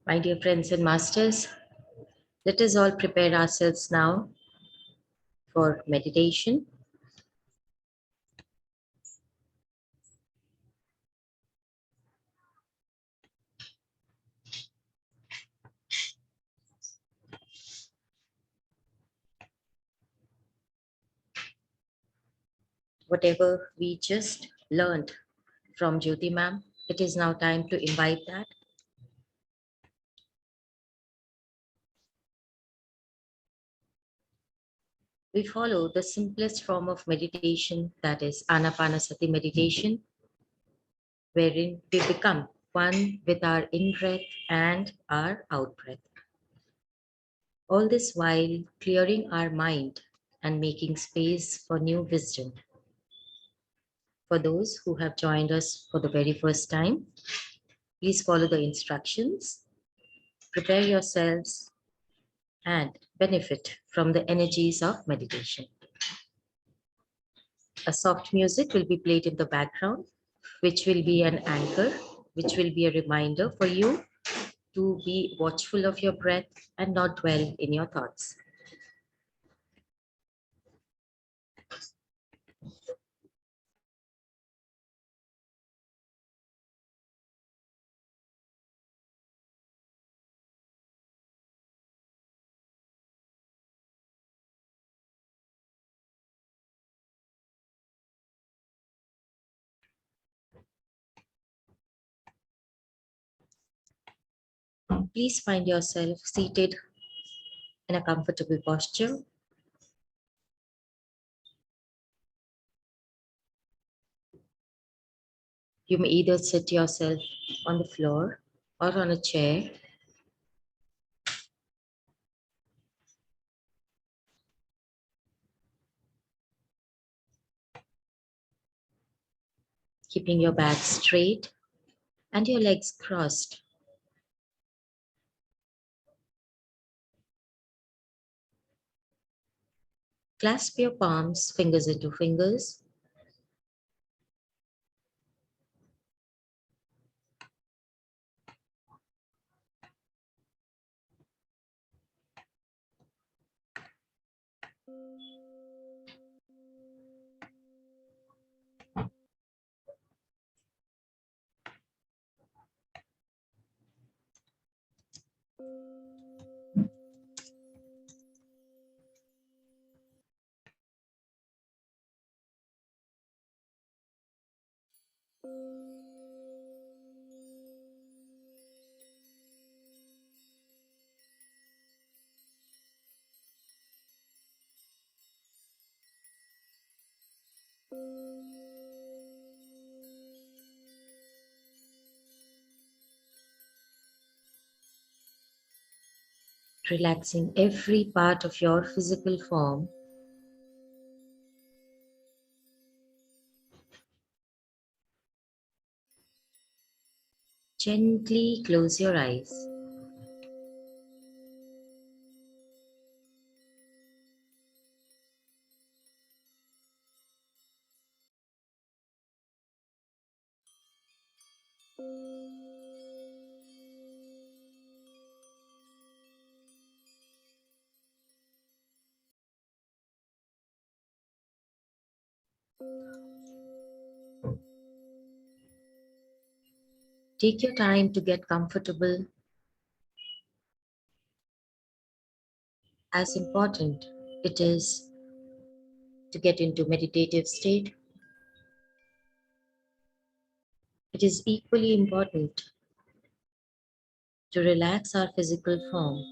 My dear friends and masters, let us all prepare ourselves now for meditation. Whatever we just learned from Jyoti ma'am, it is now time to imbibe that. We follow the simplest form of meditation, that is Anapanasati meditation, wherein we become one with our in-breath and our out-breath. All this while clearing our mind and making space for new wisdom. For those who have joined us for the very first time, please follow the instructions, prepare yourselves, and benefit from the energies of meditation. A soft music will be played in the background, which will be an anchor, which will be a reminder for you to be watchful of your breath and not dwell in your thoughts. Please find yourself seated in a comfortable posture. You may either sit yourself on the floor or on a chair. Keeping your back straight and your legs crossed. Clasp your palms, fingers into fingers. Relaxing every part of your physical form. Gently close your eyes. Take your time to get comfortable. As important it is to get into meditative state, it is equally important to relax our physical form.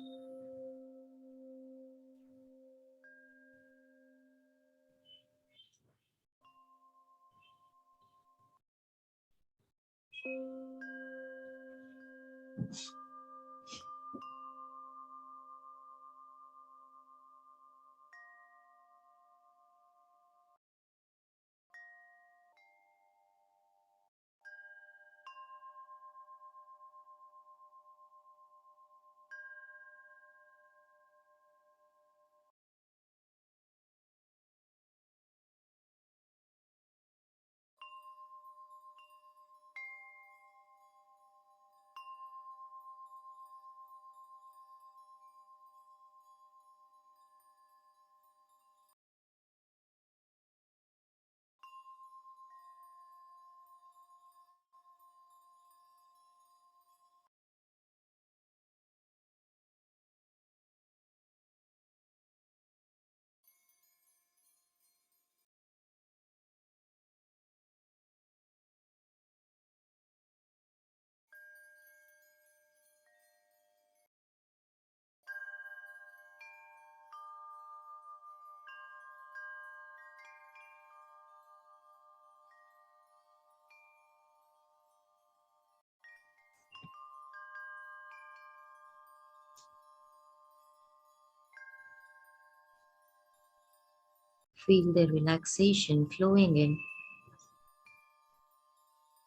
Feel the relaxation flowing in,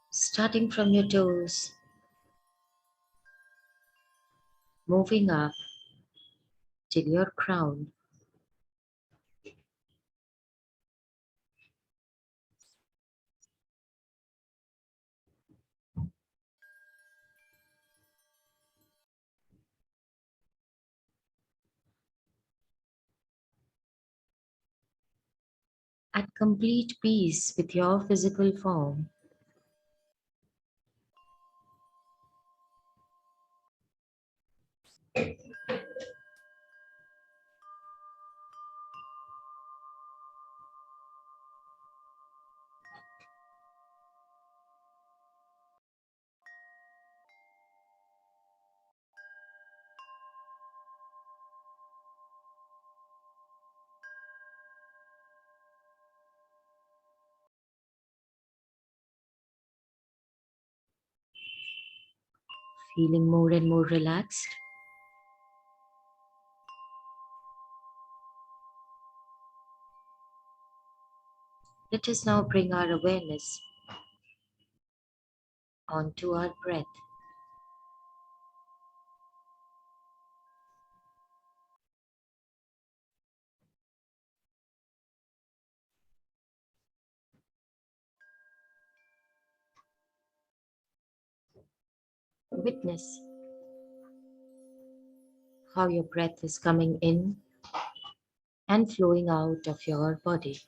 starting from your toes, moving up till your crown. At complete peace with your physical form, feeling more and more relaxed. Let us now bring our awareness onto our breath. Witness how your breath is coming in and flowing out of your body.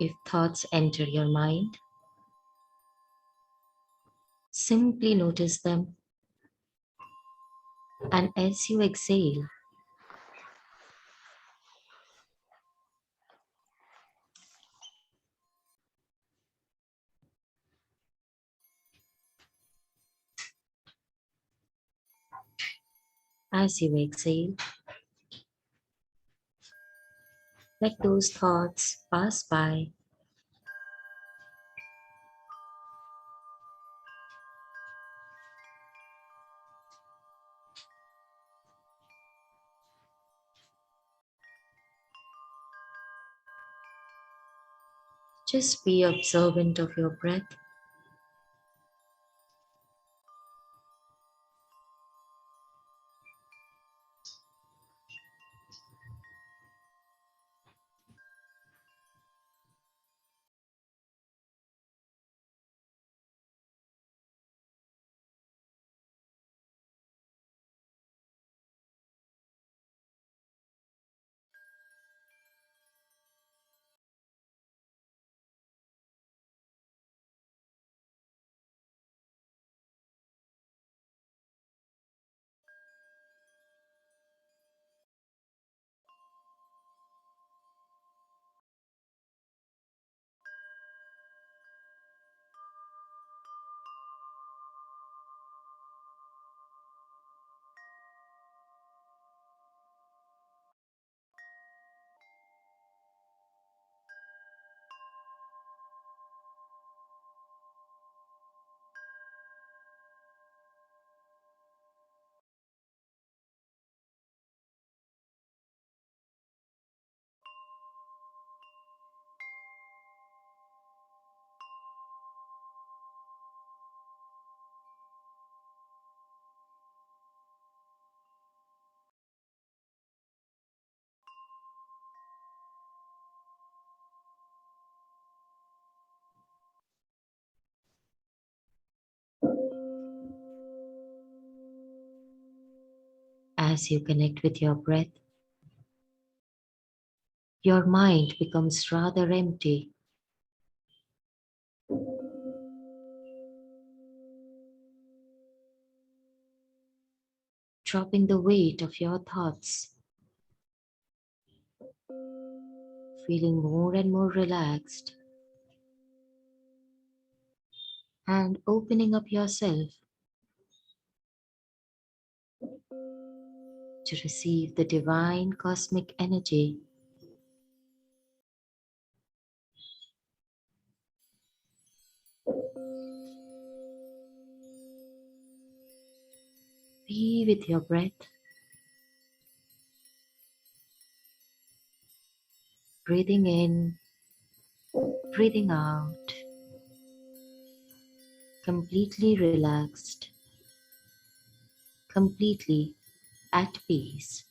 If thoughts enter your mind, simply notice them, and as you exhale, as you exhale, let those thoughts pass by. Just be observant of your breath. As you connect with your breath, your mind becomes rather empty. Dropping the weight of your thoughts, feeling more and more relaxed, and opening up yourself to receive the divine cosmic energy. Be with your breath, breathing in, breathing out, completely relaxed, completely at peace.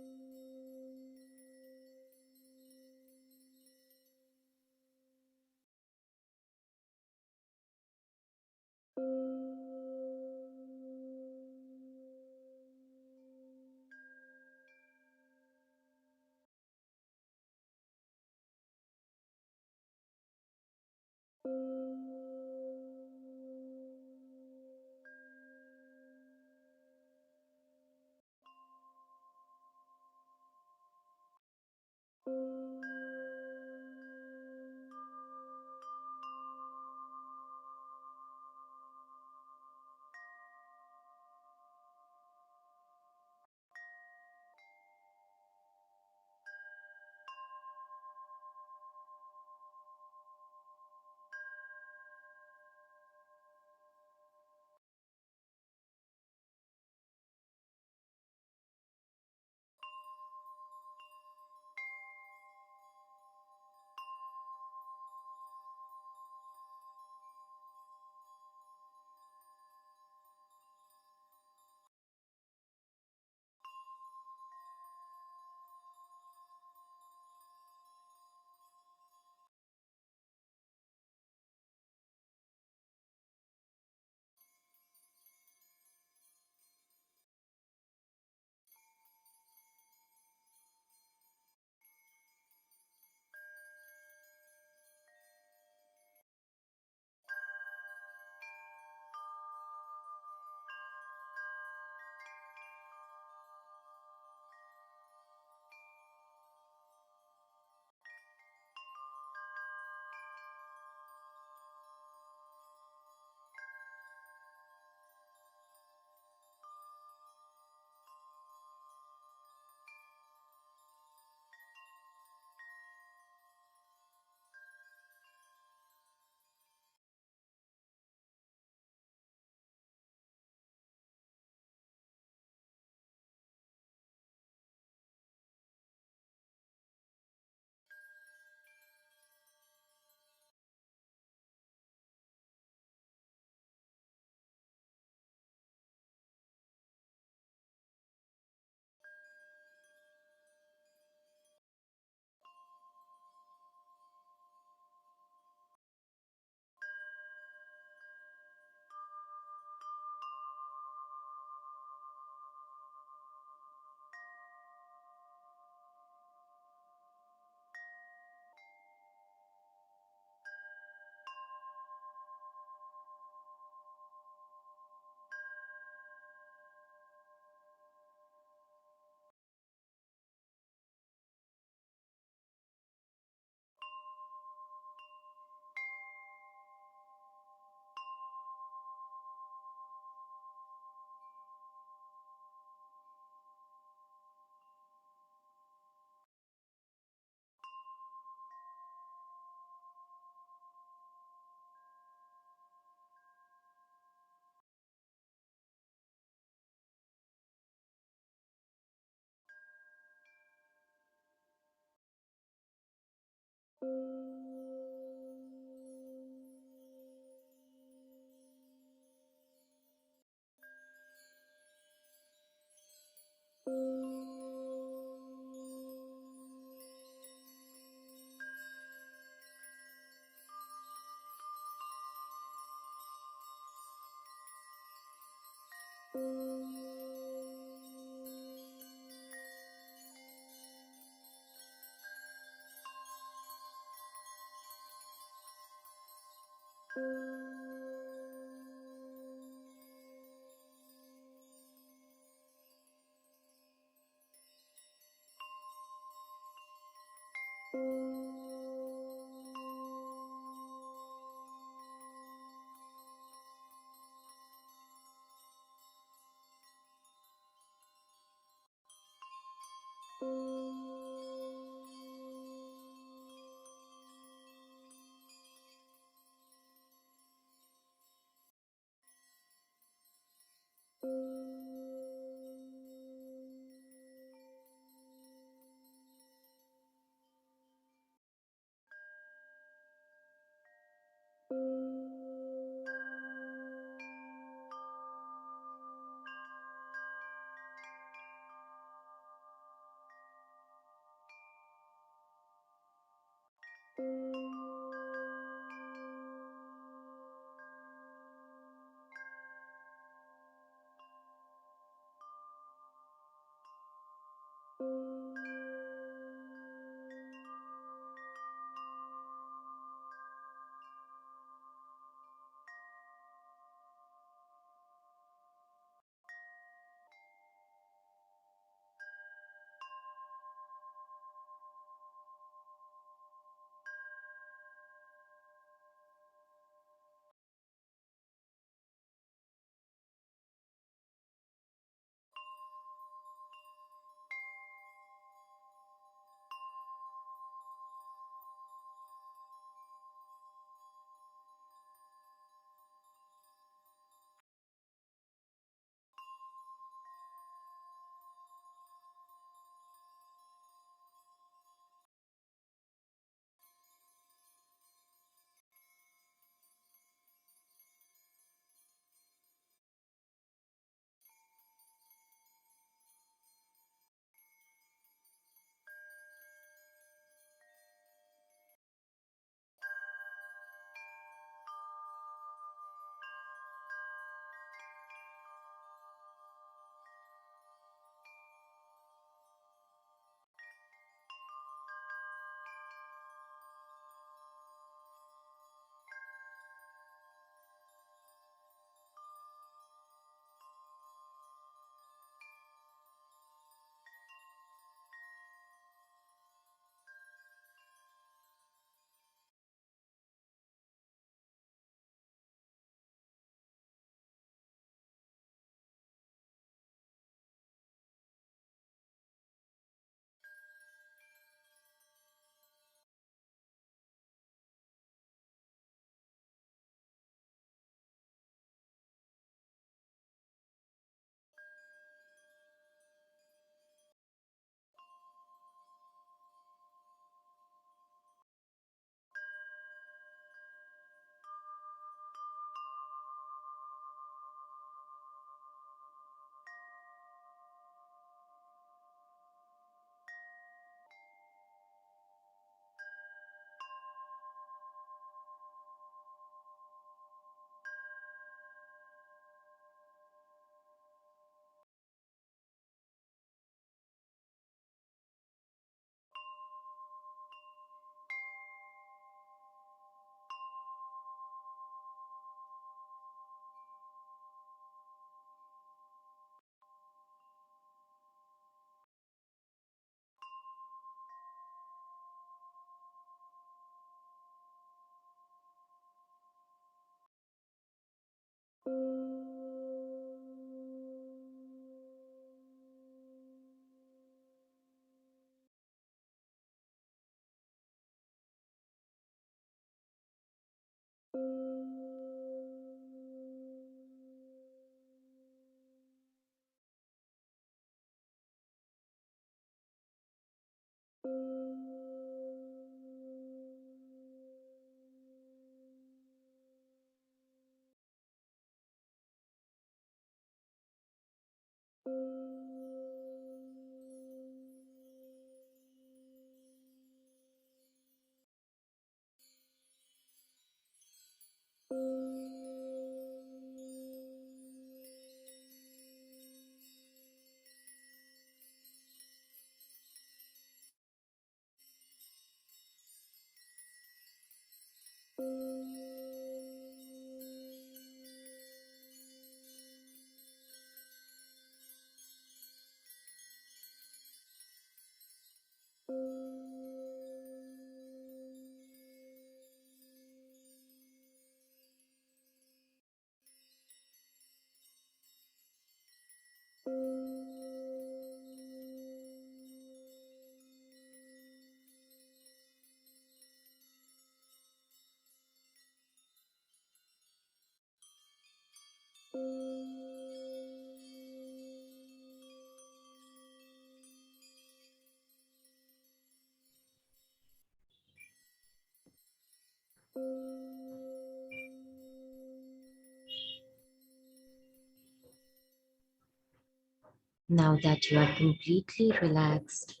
Now that you are completely relaxed,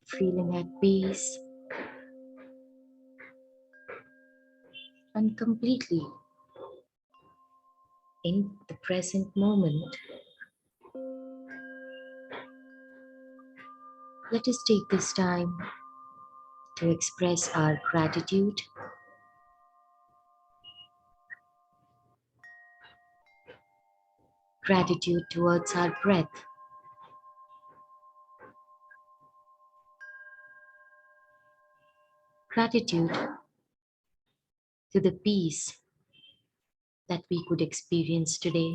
feeling at peace and completely in the present moment, let us take this time to express our gratitude, gratitude towards our breath, gratitude to the peace that we could experience today.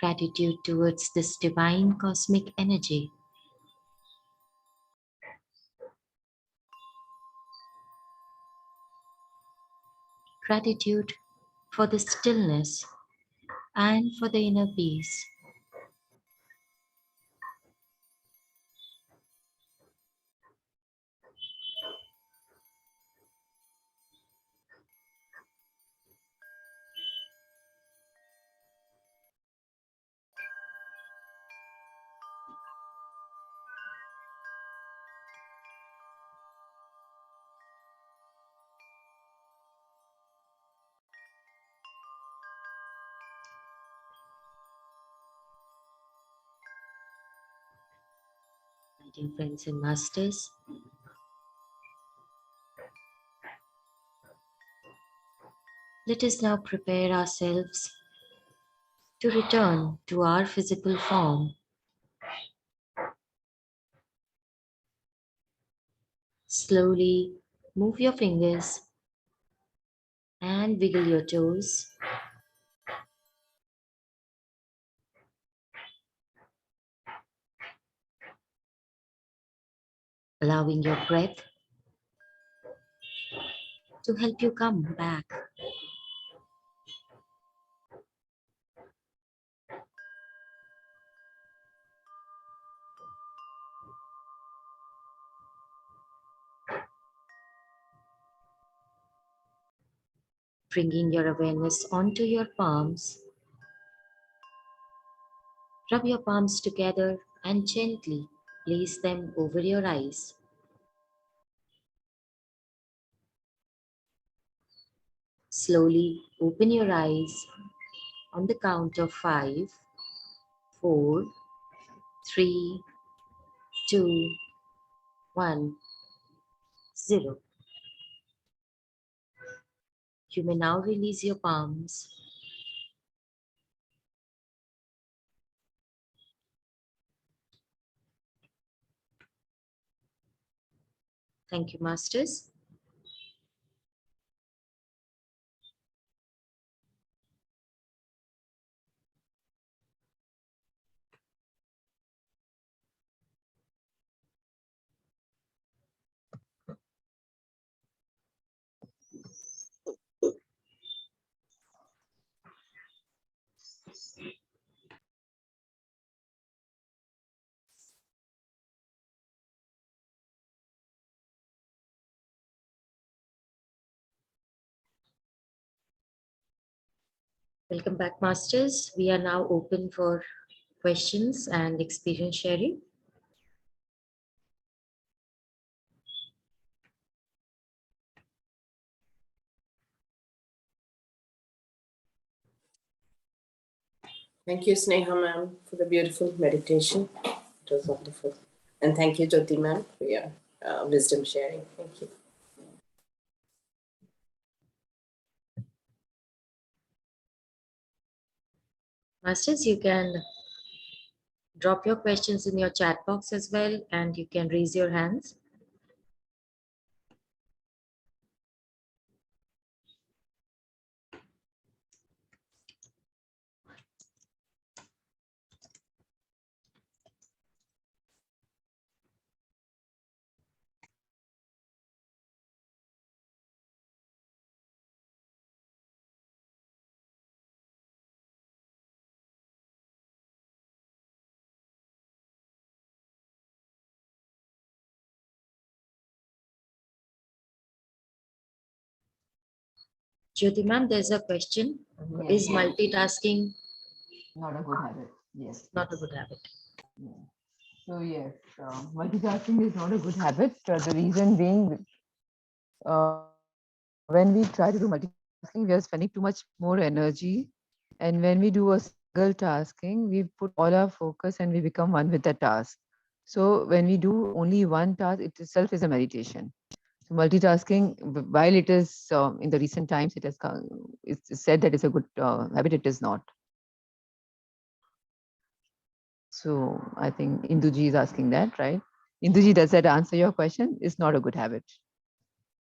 Gratitude towards this divine cosmic energy. Gratitude for the stillness and for the inner peace. My dear friends and masters, let us now prepare ourselves to return to our physical form. Slowly move your fingers and wiggle your toes. Allowing your breath to help you come back. Bringing your awareness onto your palms. Rub your palms together and gently place them over your eyes. Slowly open your eyes on the count of 5, 4, 3, 2, 1, 0. You may now release your palms. Thank you, Masters. Welcome back, Masters. We are now open for questions and experience sharing. Thank you, Sneha ma'am, for the beautiful meditation. It was wonderful. And thank you, Jyoti ma'am, for your wisdom sharing. Thank you. Masters, you can drop your questions in your chat box as well, and you can raise your hands. Jyoti ma'am, there's a question. Is multitasking Not a good habit. Yes. not a good habit? Yeah. So yes, multitasking is not a good habit. The reason being, when we try to do multitasking, we are spending too much more energy. And when we do a single tasking, we put all our focus and we become one with the task. So when we do only one task, it itself is a meditation. So multitasking, while it is in the recent times, it's said that it's a good habit. It is not. So I think Induji is asking that, right? Induji, does that answer your question? It's not a good habit.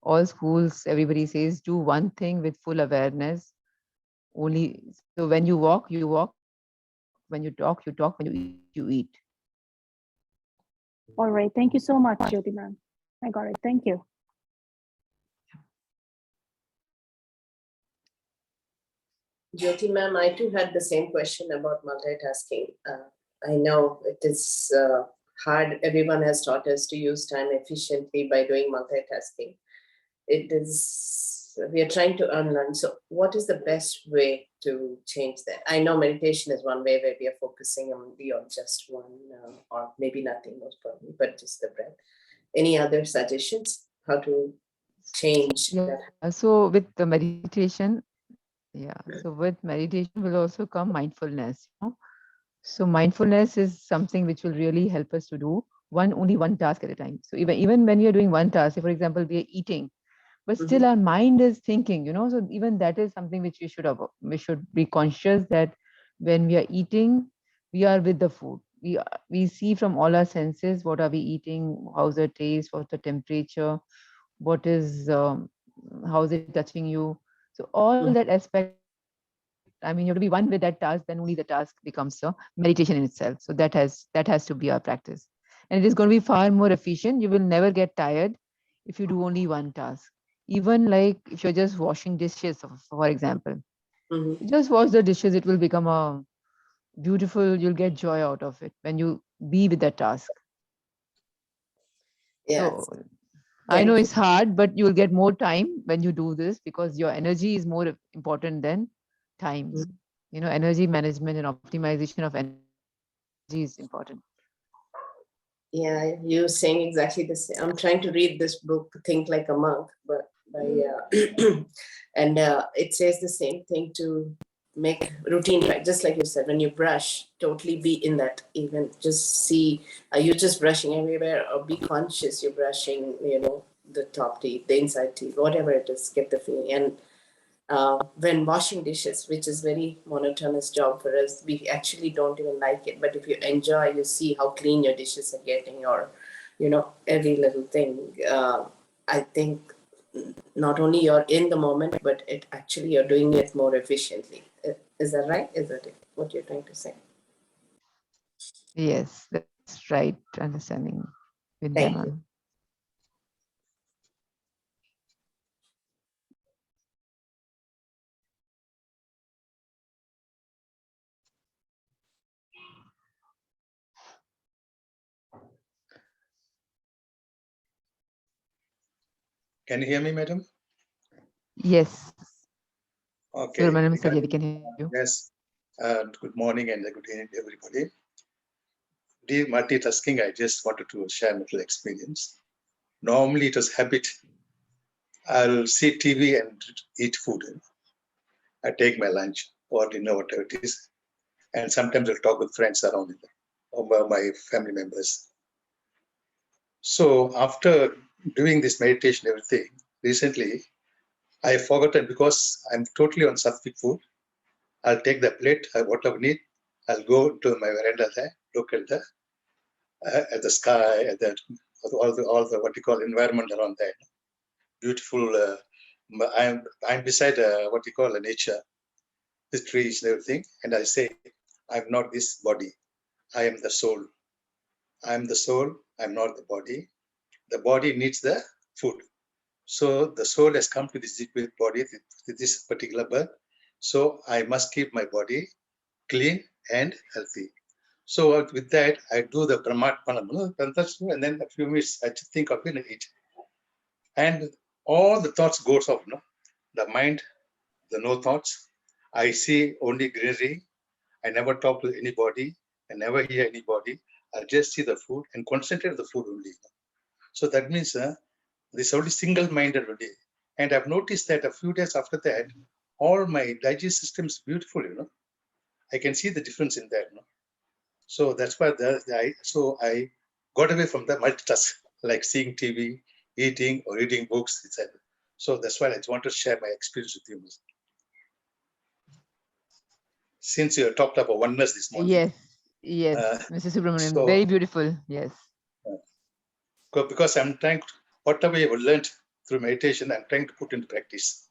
All schools, everybody says, do one thing with full awareness. Only so when you walk, you walk. When you talk, you talk. When you eat. All right. Thank you so much, Jyoti ma'am. I got it. Thank you. Jyoti ma'am, I too had the same question about multitasking. I know it is hard. Everyone has taught us to use time efficiently by doing multitasking. It is, we are trying to unlearn. So what is the best way to change that? I know meditation is one way where we are focusing only on just one or maybe nothing most probably, but just the breath. Any other suggestions how to change that? So with the meditation, so with meditation will also come mindfulness. So mindfulness is something which will really help us to do only one task at a time. So even when you're doing one task, say for example, we are eating, but still our mind is thinking, so even that is something which we should be conscious that when we are eating, we are with the food. We see from all our senses, what are we eating, how's the taste, what's the temperature, what is how is it touching you. So all that aspect, I mean, you have to be one with that task, then only the task becomes a meditation in itself. So that has to be our practice. And it is going to be far more efficient. You will never get tired if you do only one task. Even like if you're just washing dishes, for example, just wash the dishes, it will become a beautiful, you'll get joy out of it when you be with that task. Yes. So I know it's hard, but you'll get more time when you do this because your energy is more important than time. Energy management and optimization of energy is important. Yeah, you're saying exactly the same. I'm trying to read this book, Think Like a Monk, but and it says the same thing, to make routine, just like you said, when you brush, totally be in that, even just see, you're just brushing everywhere, or be conscious you're brushing, the top teeth, the inside teeth, whatever it is, get the feeling. And when washing dishes, which is very monotonous job for us, we actually don't even like it. But if you enjoy, you see how clean your dishes are getting, or every little thing. I think not only you're in the moment, but it actually you're doing it more efficiently. Is that right? Is that what you're trying to say? Yes, that's right understanding. Thank you. Can you hear me, madam? Yes. Okay. Madam Sadia, we can hear you. Yes. Good morning and good evening, everybody. The multitasking, I just wanted to share a little experience. Normally, it was habit. I'll see TV and eat food. I take my lunch or dinner, whatever it is. And sometimes I'll talk with friends around it, or my family members. So after doing this meditation, everything, recently, I forgotten because I'm totally on sattvic food. I'll take the plate, whatever need. I'll go to my veranda there, look at the sky, at the all the what you call environment around there. Beautiful. I'm beside what you call nature, the trees and everything, and I say, I'm not this body. I am the soul. I am the soul. I'm not the body. The body needs the food. So the soul has come to this body, to this particular birth. So I must keep my body clean and healthy. So with that, I do the Brahmatmanam, and then a few minutes I just think of it and eat. And all the thoughts goes off, no? The mind, the no thoughts. I see only greenery. I never talk to anybody. I never hear anybody. I just see the food and concentrate on the food only. So that means this only single-minded only. And I've noticed that a few days after that, all my digestive system is beautiful, I can see the difference in that, So that's why I got away from the multitask, like seeing TV, eating or reading books, etc. So that's why I want to share my experience with you. Since you talked about oneness this morning. Yes, Mr. Subramaniam, So, very beautiful. Yes. Because I'm trying to, whatever I've learned through meditation, I'm trying to put into practice.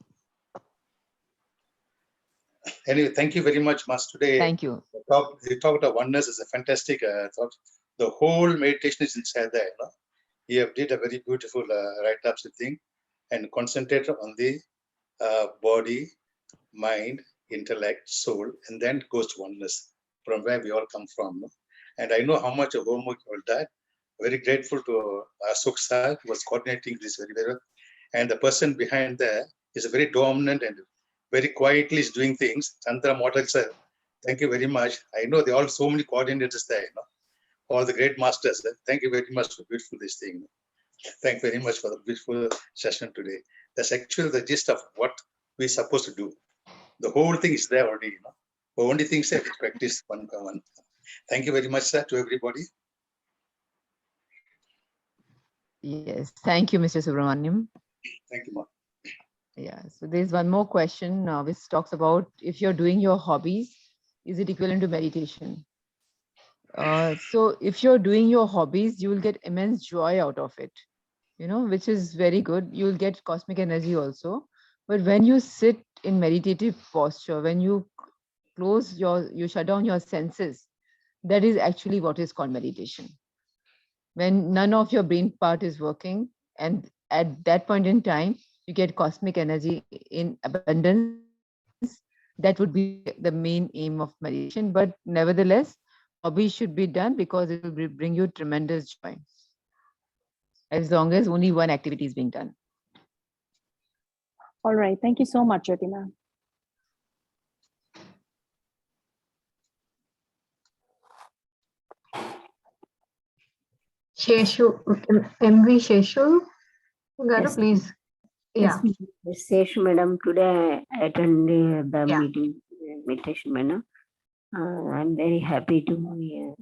Anyway, thank you very much, Mas. Today, Thank you. You talked about oneness is a fantastic thought. The whole meditation is inside there. You have did a very beautiful write-up thing and concentrate on the body, mind, intellect, soul, and then it goes to oneness, from where we all come from. And I know how much of homework you all done. Very grateful to Ashok sir, who was coordinating this very well. And the person behind there is a very dominant and very quietly is doing things. Chandra Model sir, thank you very much. I know there are so many coordinators there, all the great masters. Thank you very much for beautiful this thing. Thank you very much for the beautiful session today. That's actually the gist of what we're supposed to do. The whole thing is there already. The only thing is that we practice one by one. Thank you very much, sir, to everybody. Yes. Thank you, Mr. Subramaniam. Thank you, Ma. Yeah. So there's one more question which talks about if you're doing your hobbies, is it equivalent to meditation? So if you're doing your hobbies, you will get immense joy out of it, which is very good. You'll get cosmic energy also. But when you sit in meditative posture, when you you shut down your senses, that is actually what is called meditation. When none of your brain part is working, and at that point in time, you get cosmic energy in abundance, that would be the main aim of meditation. But nevertheless, hobbies should be done because it will bring you tremendous joy, as long as only one activity is being done. All right. Thank you so much, Jyoti ma'am. Sheshu, MV Sheshu, Yes. please. Yeah. Yes, Sesh madam, today I attended the Yeah. meeting, meditation madam. I'm very happy to be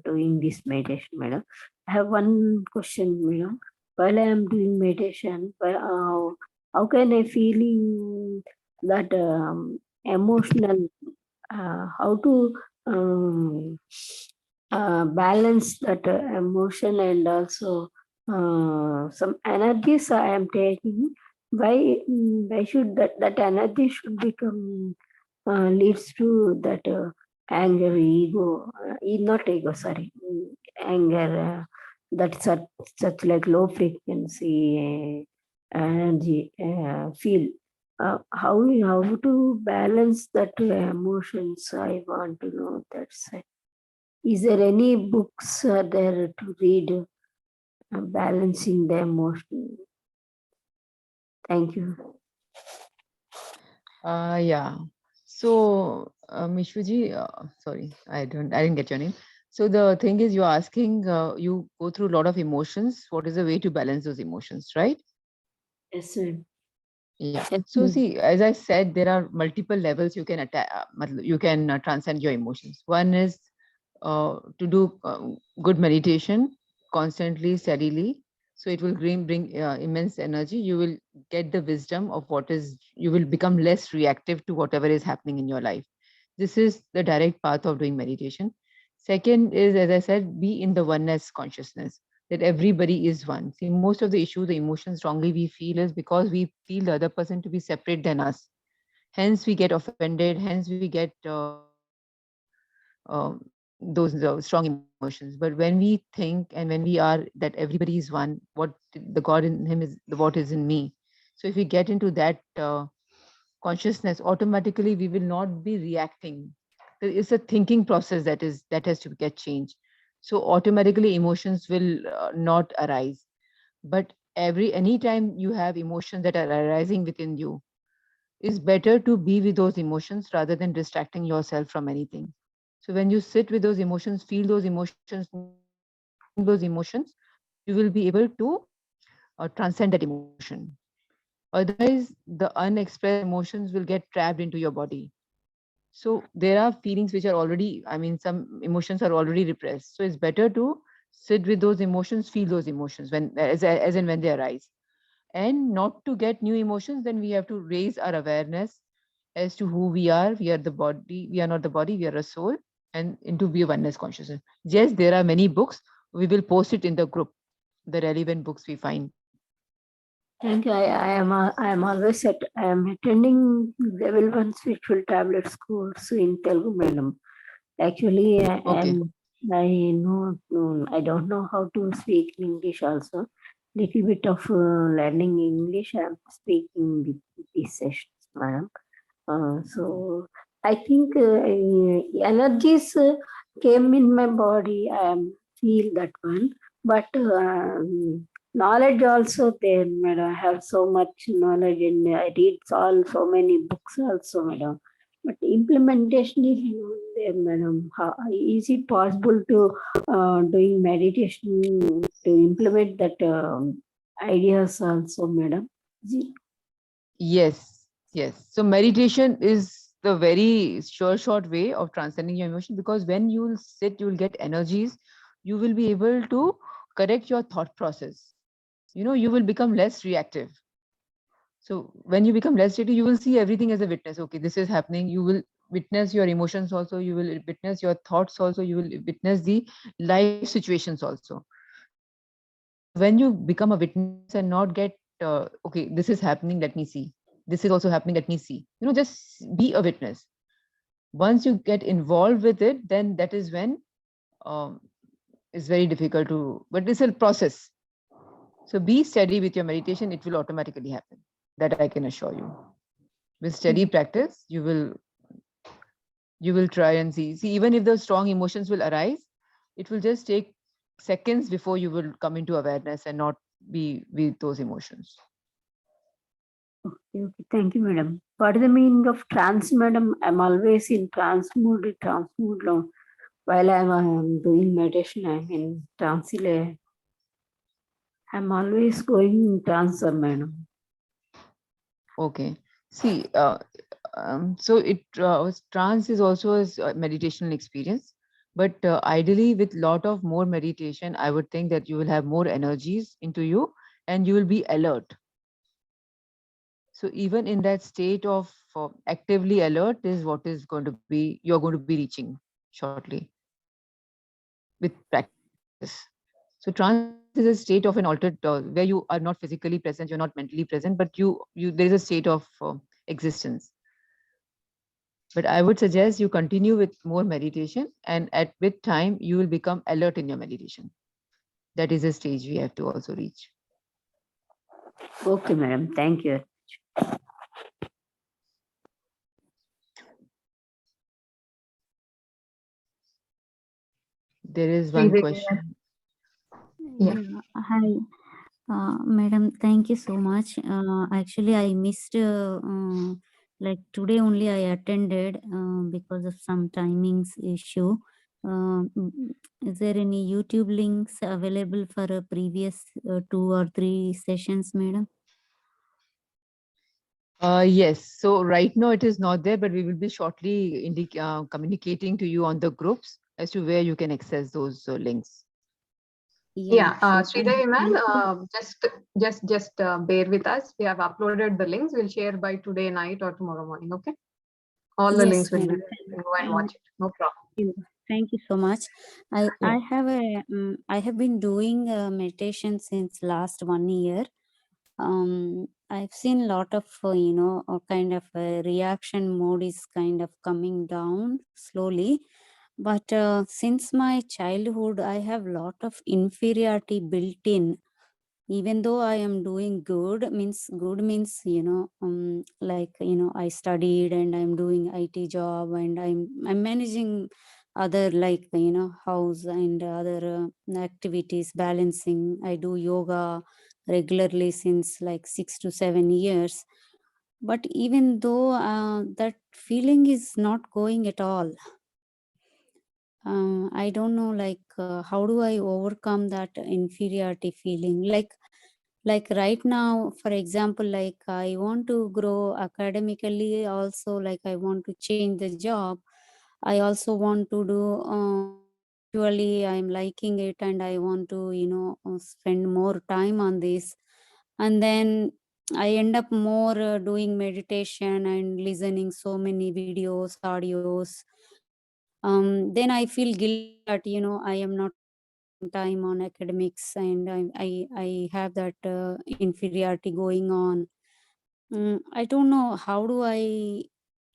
doing this meditation madam. I have one question madam. While I am doing meditation, how can I feeling that emotional, how to balance that emotion and also some energies I am taking. Why should that energy should become leads to that anger, ego, not ego, sorry, anger. That's such like low frequency energy feel. How to balance that emotions? I want to know. That's it. Is there any books there to read balancing the emotion? Thank you. Yeah. So, Mishwaji, sorry, I didn't get your name. So the thing is, you're asking, you go through a lot of emotions. What is the way to balance those emotions, right? Yes, sir. Yeah. Yes, So ma'am. see, as I said, there are multiple levels you can transcend your emotions. One is to do good meditation constantly, steadily, So it will bring immense energy. You will get the wisdom of you will become less reactive to whatever is happening in your life. This is the direct path of doing meditation. Second is, as I said, be in the oneness consciousness, that everybody is one. See, most of the issue, the emotions strongly we feel is because we feel the other person to be separate than us. Hence we get offended, hence we get those strong emotions. But when we think and when we are that everybody is one, what the God in him is what is in me. So if we get into that consciousness, automatically we will not be reacting. It's a thinking process that has to get changed. So automatically emotions will not arise. But anytime you have emotions that are arising within you, it's better to be with those emotions rather than distracting yourself from anything. So when you sit with those emotions, feel those emotions, name those emotions, you will be able to transcend that emotion. Otherwise, the unexpressed emotions will get trapped into your body. So there are feelings which are already, I mean, some emotions are already repressed. So it's better to sit with those emotions, feel those emotions when as and when they arise. And not to get new emotions, then we have to raise our awareness as to who we are. We are the body, we are not the body, we are a soul, and into be a oneness consciousness. Yes, there are many books. We will post it in the group, the relevant books we find. Thank you. I am always I am attending level 1 spiritual tablets course in Telugu, madam. Actually, Okay. I know, I don't know how to speak English also. Little bit of learning English I am speaking with these sessions, madam. So I think energies came in my body. I feel that one, but knowledge also there, madam. I have so much knowledge and I read so many books also, madam. But implementation is not there, madam. How is it possible to doing meditation to implement that ideas also, madam? Yes, yes. So meditation is the very short way of transcending your emotion, because when you will sit, you will get energies. You will be able to correct your thought process. You will become less reactive. So when you become less reactive, you will see everything as a witness. Okay, this is happening. You will witness your emotions also. You will witness your thoughts also. You will witness the life situations also. So when you become a witness and not get, okay, this is happening, let me see. This is also happening, let me see. Just be a witness. Once you get involved with it, then that is when um, it's very difficult to, but it's a process. So be steady with your meditation, it will automatically happen. That I can assure you. With steady practice, you will try and see. See, even if the strong emotions will arise, it will just take seconds before you will come into awareness and not be with those emotions. Okay, okay. Thank you, madam. What is the meaning of trance, madam? I'm always in trance mode now. While I'm doing meditation, I'm in trance. I'm always going in trance, madam. Okay. See, so trance is also a meditational experience, but ideally with lot of more meditation, I would think that you will have more energies into you and you will be alert. So even in that state of actively alert is what is going to be, you're going to be reaching shortly with practice. So trance is a state of an altered where you are not physically present, you're not mentally present, but you there is a state of existence. But I would suggest you continue with more meditation, and at with time you will become alert in your meditation. That is a stage we have to also reach. Okay, madam. Thank you. There is Sri one Vidya. question. Yeah. Hi, madam. Thank you so much. Actually, I missed, like today only I attended because of some timings issue. Is there any YouTube links available for a previous 2 or 3 sessions, madam? Yes. So right now it is not there, but we will be shortly communicating to you on the groups as to where you can access those links. Yeah, sure. Sridevi ma'am, just bear with us. We have uploaded the links. We'll share by today night or tomorrow morning. Okay, all the links Yes, will be madam. there. You can go and Thank watch it. No problem. you. Thank you so much. Yeah. I have been doing meditation since last 1 year. I've seen a lot of kind of reaction mode is kind of coming down slowly, but since my childhood I have lot of inferiority built in. Even though I am doing good means like I studied and I'm doing IT job and I'm managing other like house and other activities, balancing. I do yoga regularly since like 6 to 7 years, but even though that feeling is not going at all, I don't know how do I overcome that inferiority feeling. Like right now, for example, like I want to grow academically also, like I want to change the job. I also want to do spiritually, I'm liking it and I want to spend more time on this. And then I end up more doing meditation and listening so many videos, audios. Then I feel guilty that I am not spending time on academics, and I have that inferiority going on. I don't know how do I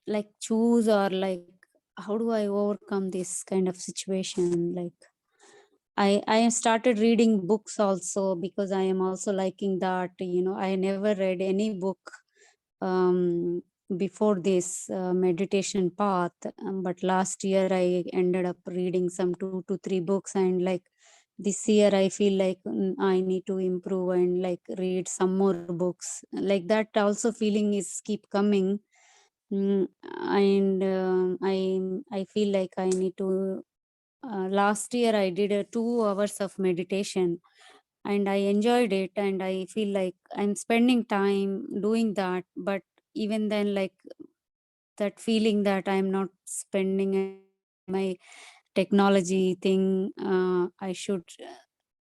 like choose, or like how do I overcome this kind of situation. Like I started reading books also, because I am also liking that. I never read any book um, before this meditation path, but last year I ended up reading some 2 to 3 books, and like this year I feel like I need to improve and like read some more books. Like that also feeling is keep coming. And I feel like I need to last year I did 2 hours of meditation and I enjoyed it, and I feel like I'm spending time doing that. But even then, like that feeling that I'm not spending my technology thing, I should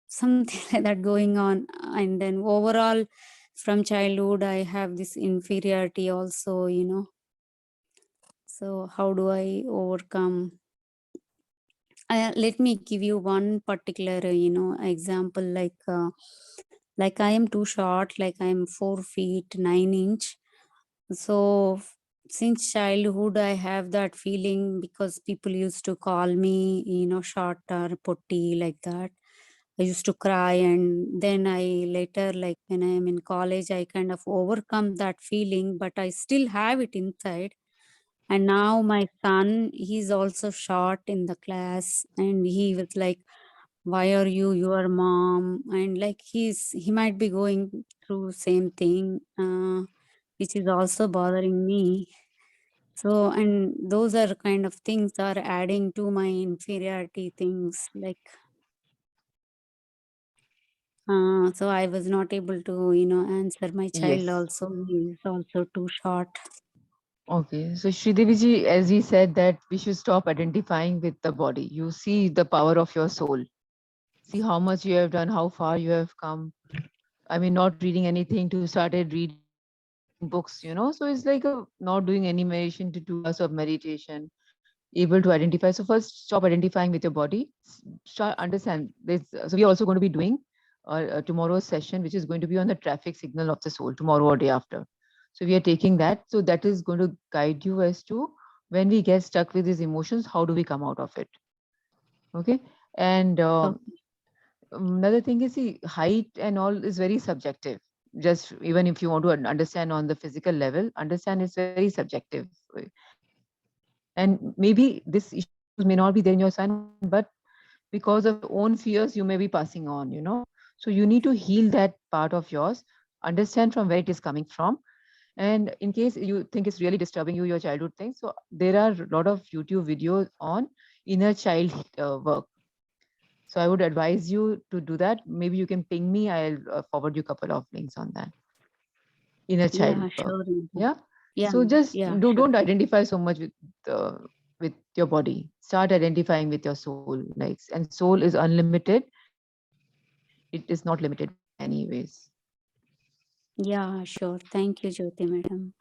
something like that going on. And then overall, from childhood, I have this inferiority also, So how do I overcome? Let me give you one particular, example. Like I am too short. Like I am 4 feet 9 inch. So since childhood, I have that feeling, because people used to call me, short or potty, like that. I used to cry, and then I later, like when I am in college, I kind of overcome that feeling, but I still have it inside. And now my son, he's also short in the class, and he was like, why are you your mom? And like he might be going through same thing, which is also bothering me. So, and those are kind of things are adding to my inferiority things. Like so I was not able to answer my child Yes. also. He is also too short. Okay. So Sridevi ji, as he said that we should stop identifying with the body. You see the power of your soul. See how much you have done, how far you have come. I mean, not reading anything to started reading books, So it's like not doing any meditation to 2 hours of meditation, able to identify. So first, stop identifying with your body. Start understand this. So we are also going to be doing tomorrow's session, which is going to be on the traffic signal of the soul tomorrow or day after. So we are taking that. So that is going to guide you as to when we get stuck with these emotions, how do we come out of it? Okay. And Okay. another thing is, see, height and all is very subjective. Just even if you want to understand on the physical level, understand it's very subjective. And maybe this issues may not be there in your son, but because of your own fears, you may be passing on. So you need to heal that part of yours, understand from where it is coming from. And in case you think it's really disturbing you, your childhood things, so there are a lot of YouTube videos on inner child work. So I would advise you to do that. Maybe you can ping me. I'll forward you a couple of links on that. Inner child Yeah, work. sure. Yeah. Yeah, So just yeah, sure. don't identify so much with your body. Start identifying with your soul. Like, and soul is unlimited. it is not limited anyways. Yeah, sure. Thank you, Jyoti madam.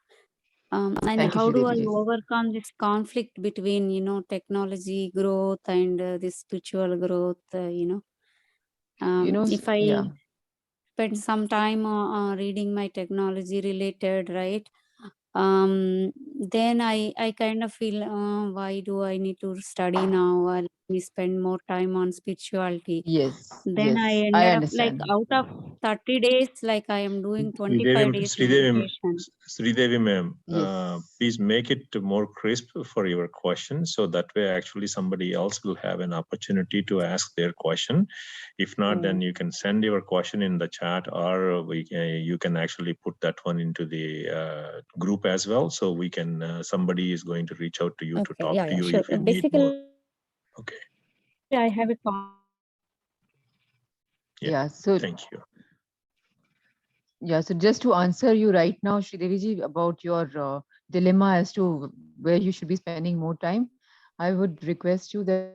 And Thank you, how do I Sridevi ji. overcome this conflict between, technology growth and this spiritual growth, if I yeah, spend some time reading my technology related, right? Then I kind of feel, why do I need to study now? Or let me spend more time on spirituality. yes, Then I yes, I ended up like understand. out of 30 days, like I am doing 25 days meditation. Sridevi ma'am, Yes. please make it more crisp for your question. So that way actually somebody else will have an opportunity to ask their question. If not, then you can send your question in the chat, or you can actually put that one into the group as well. So we can, somebody is going to reach out to you to talk to you Sure. if you need Basically, more. Okay. I have a Yeah. So Thank you. yeah. So just to answer you right now, Sridevi ji, about your dilemma as to where you should be spending more time, I would request you that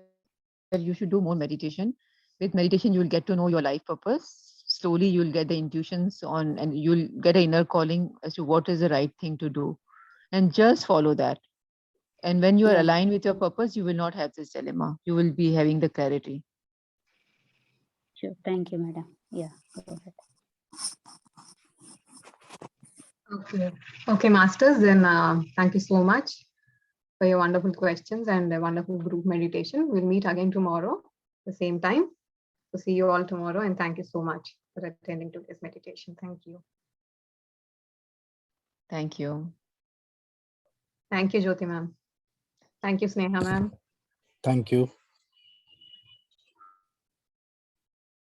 you should do more meditation. With meditation, you will get to know your life purpose. Slowly, you'll get the intuitions on, and you'll get an inner calling as to what is the right thing to do, and just follow that. And when you are aligned with your purpose, you will not have this dilemma. You will be having the clarity. Sure. Thank you, madam. Yeah. Go ahead. Okay. Okay, masters. Then thank you so much for your wonderful questions and a wonderful group meditation. We'll meet again tomorrow, the same time. So see you all tomorrow, and thank you so much for attending today's meditation. Thank you. Thank you. Thank you, Jyoti ma'am. Thank you, Sneha ma'am. Thank you.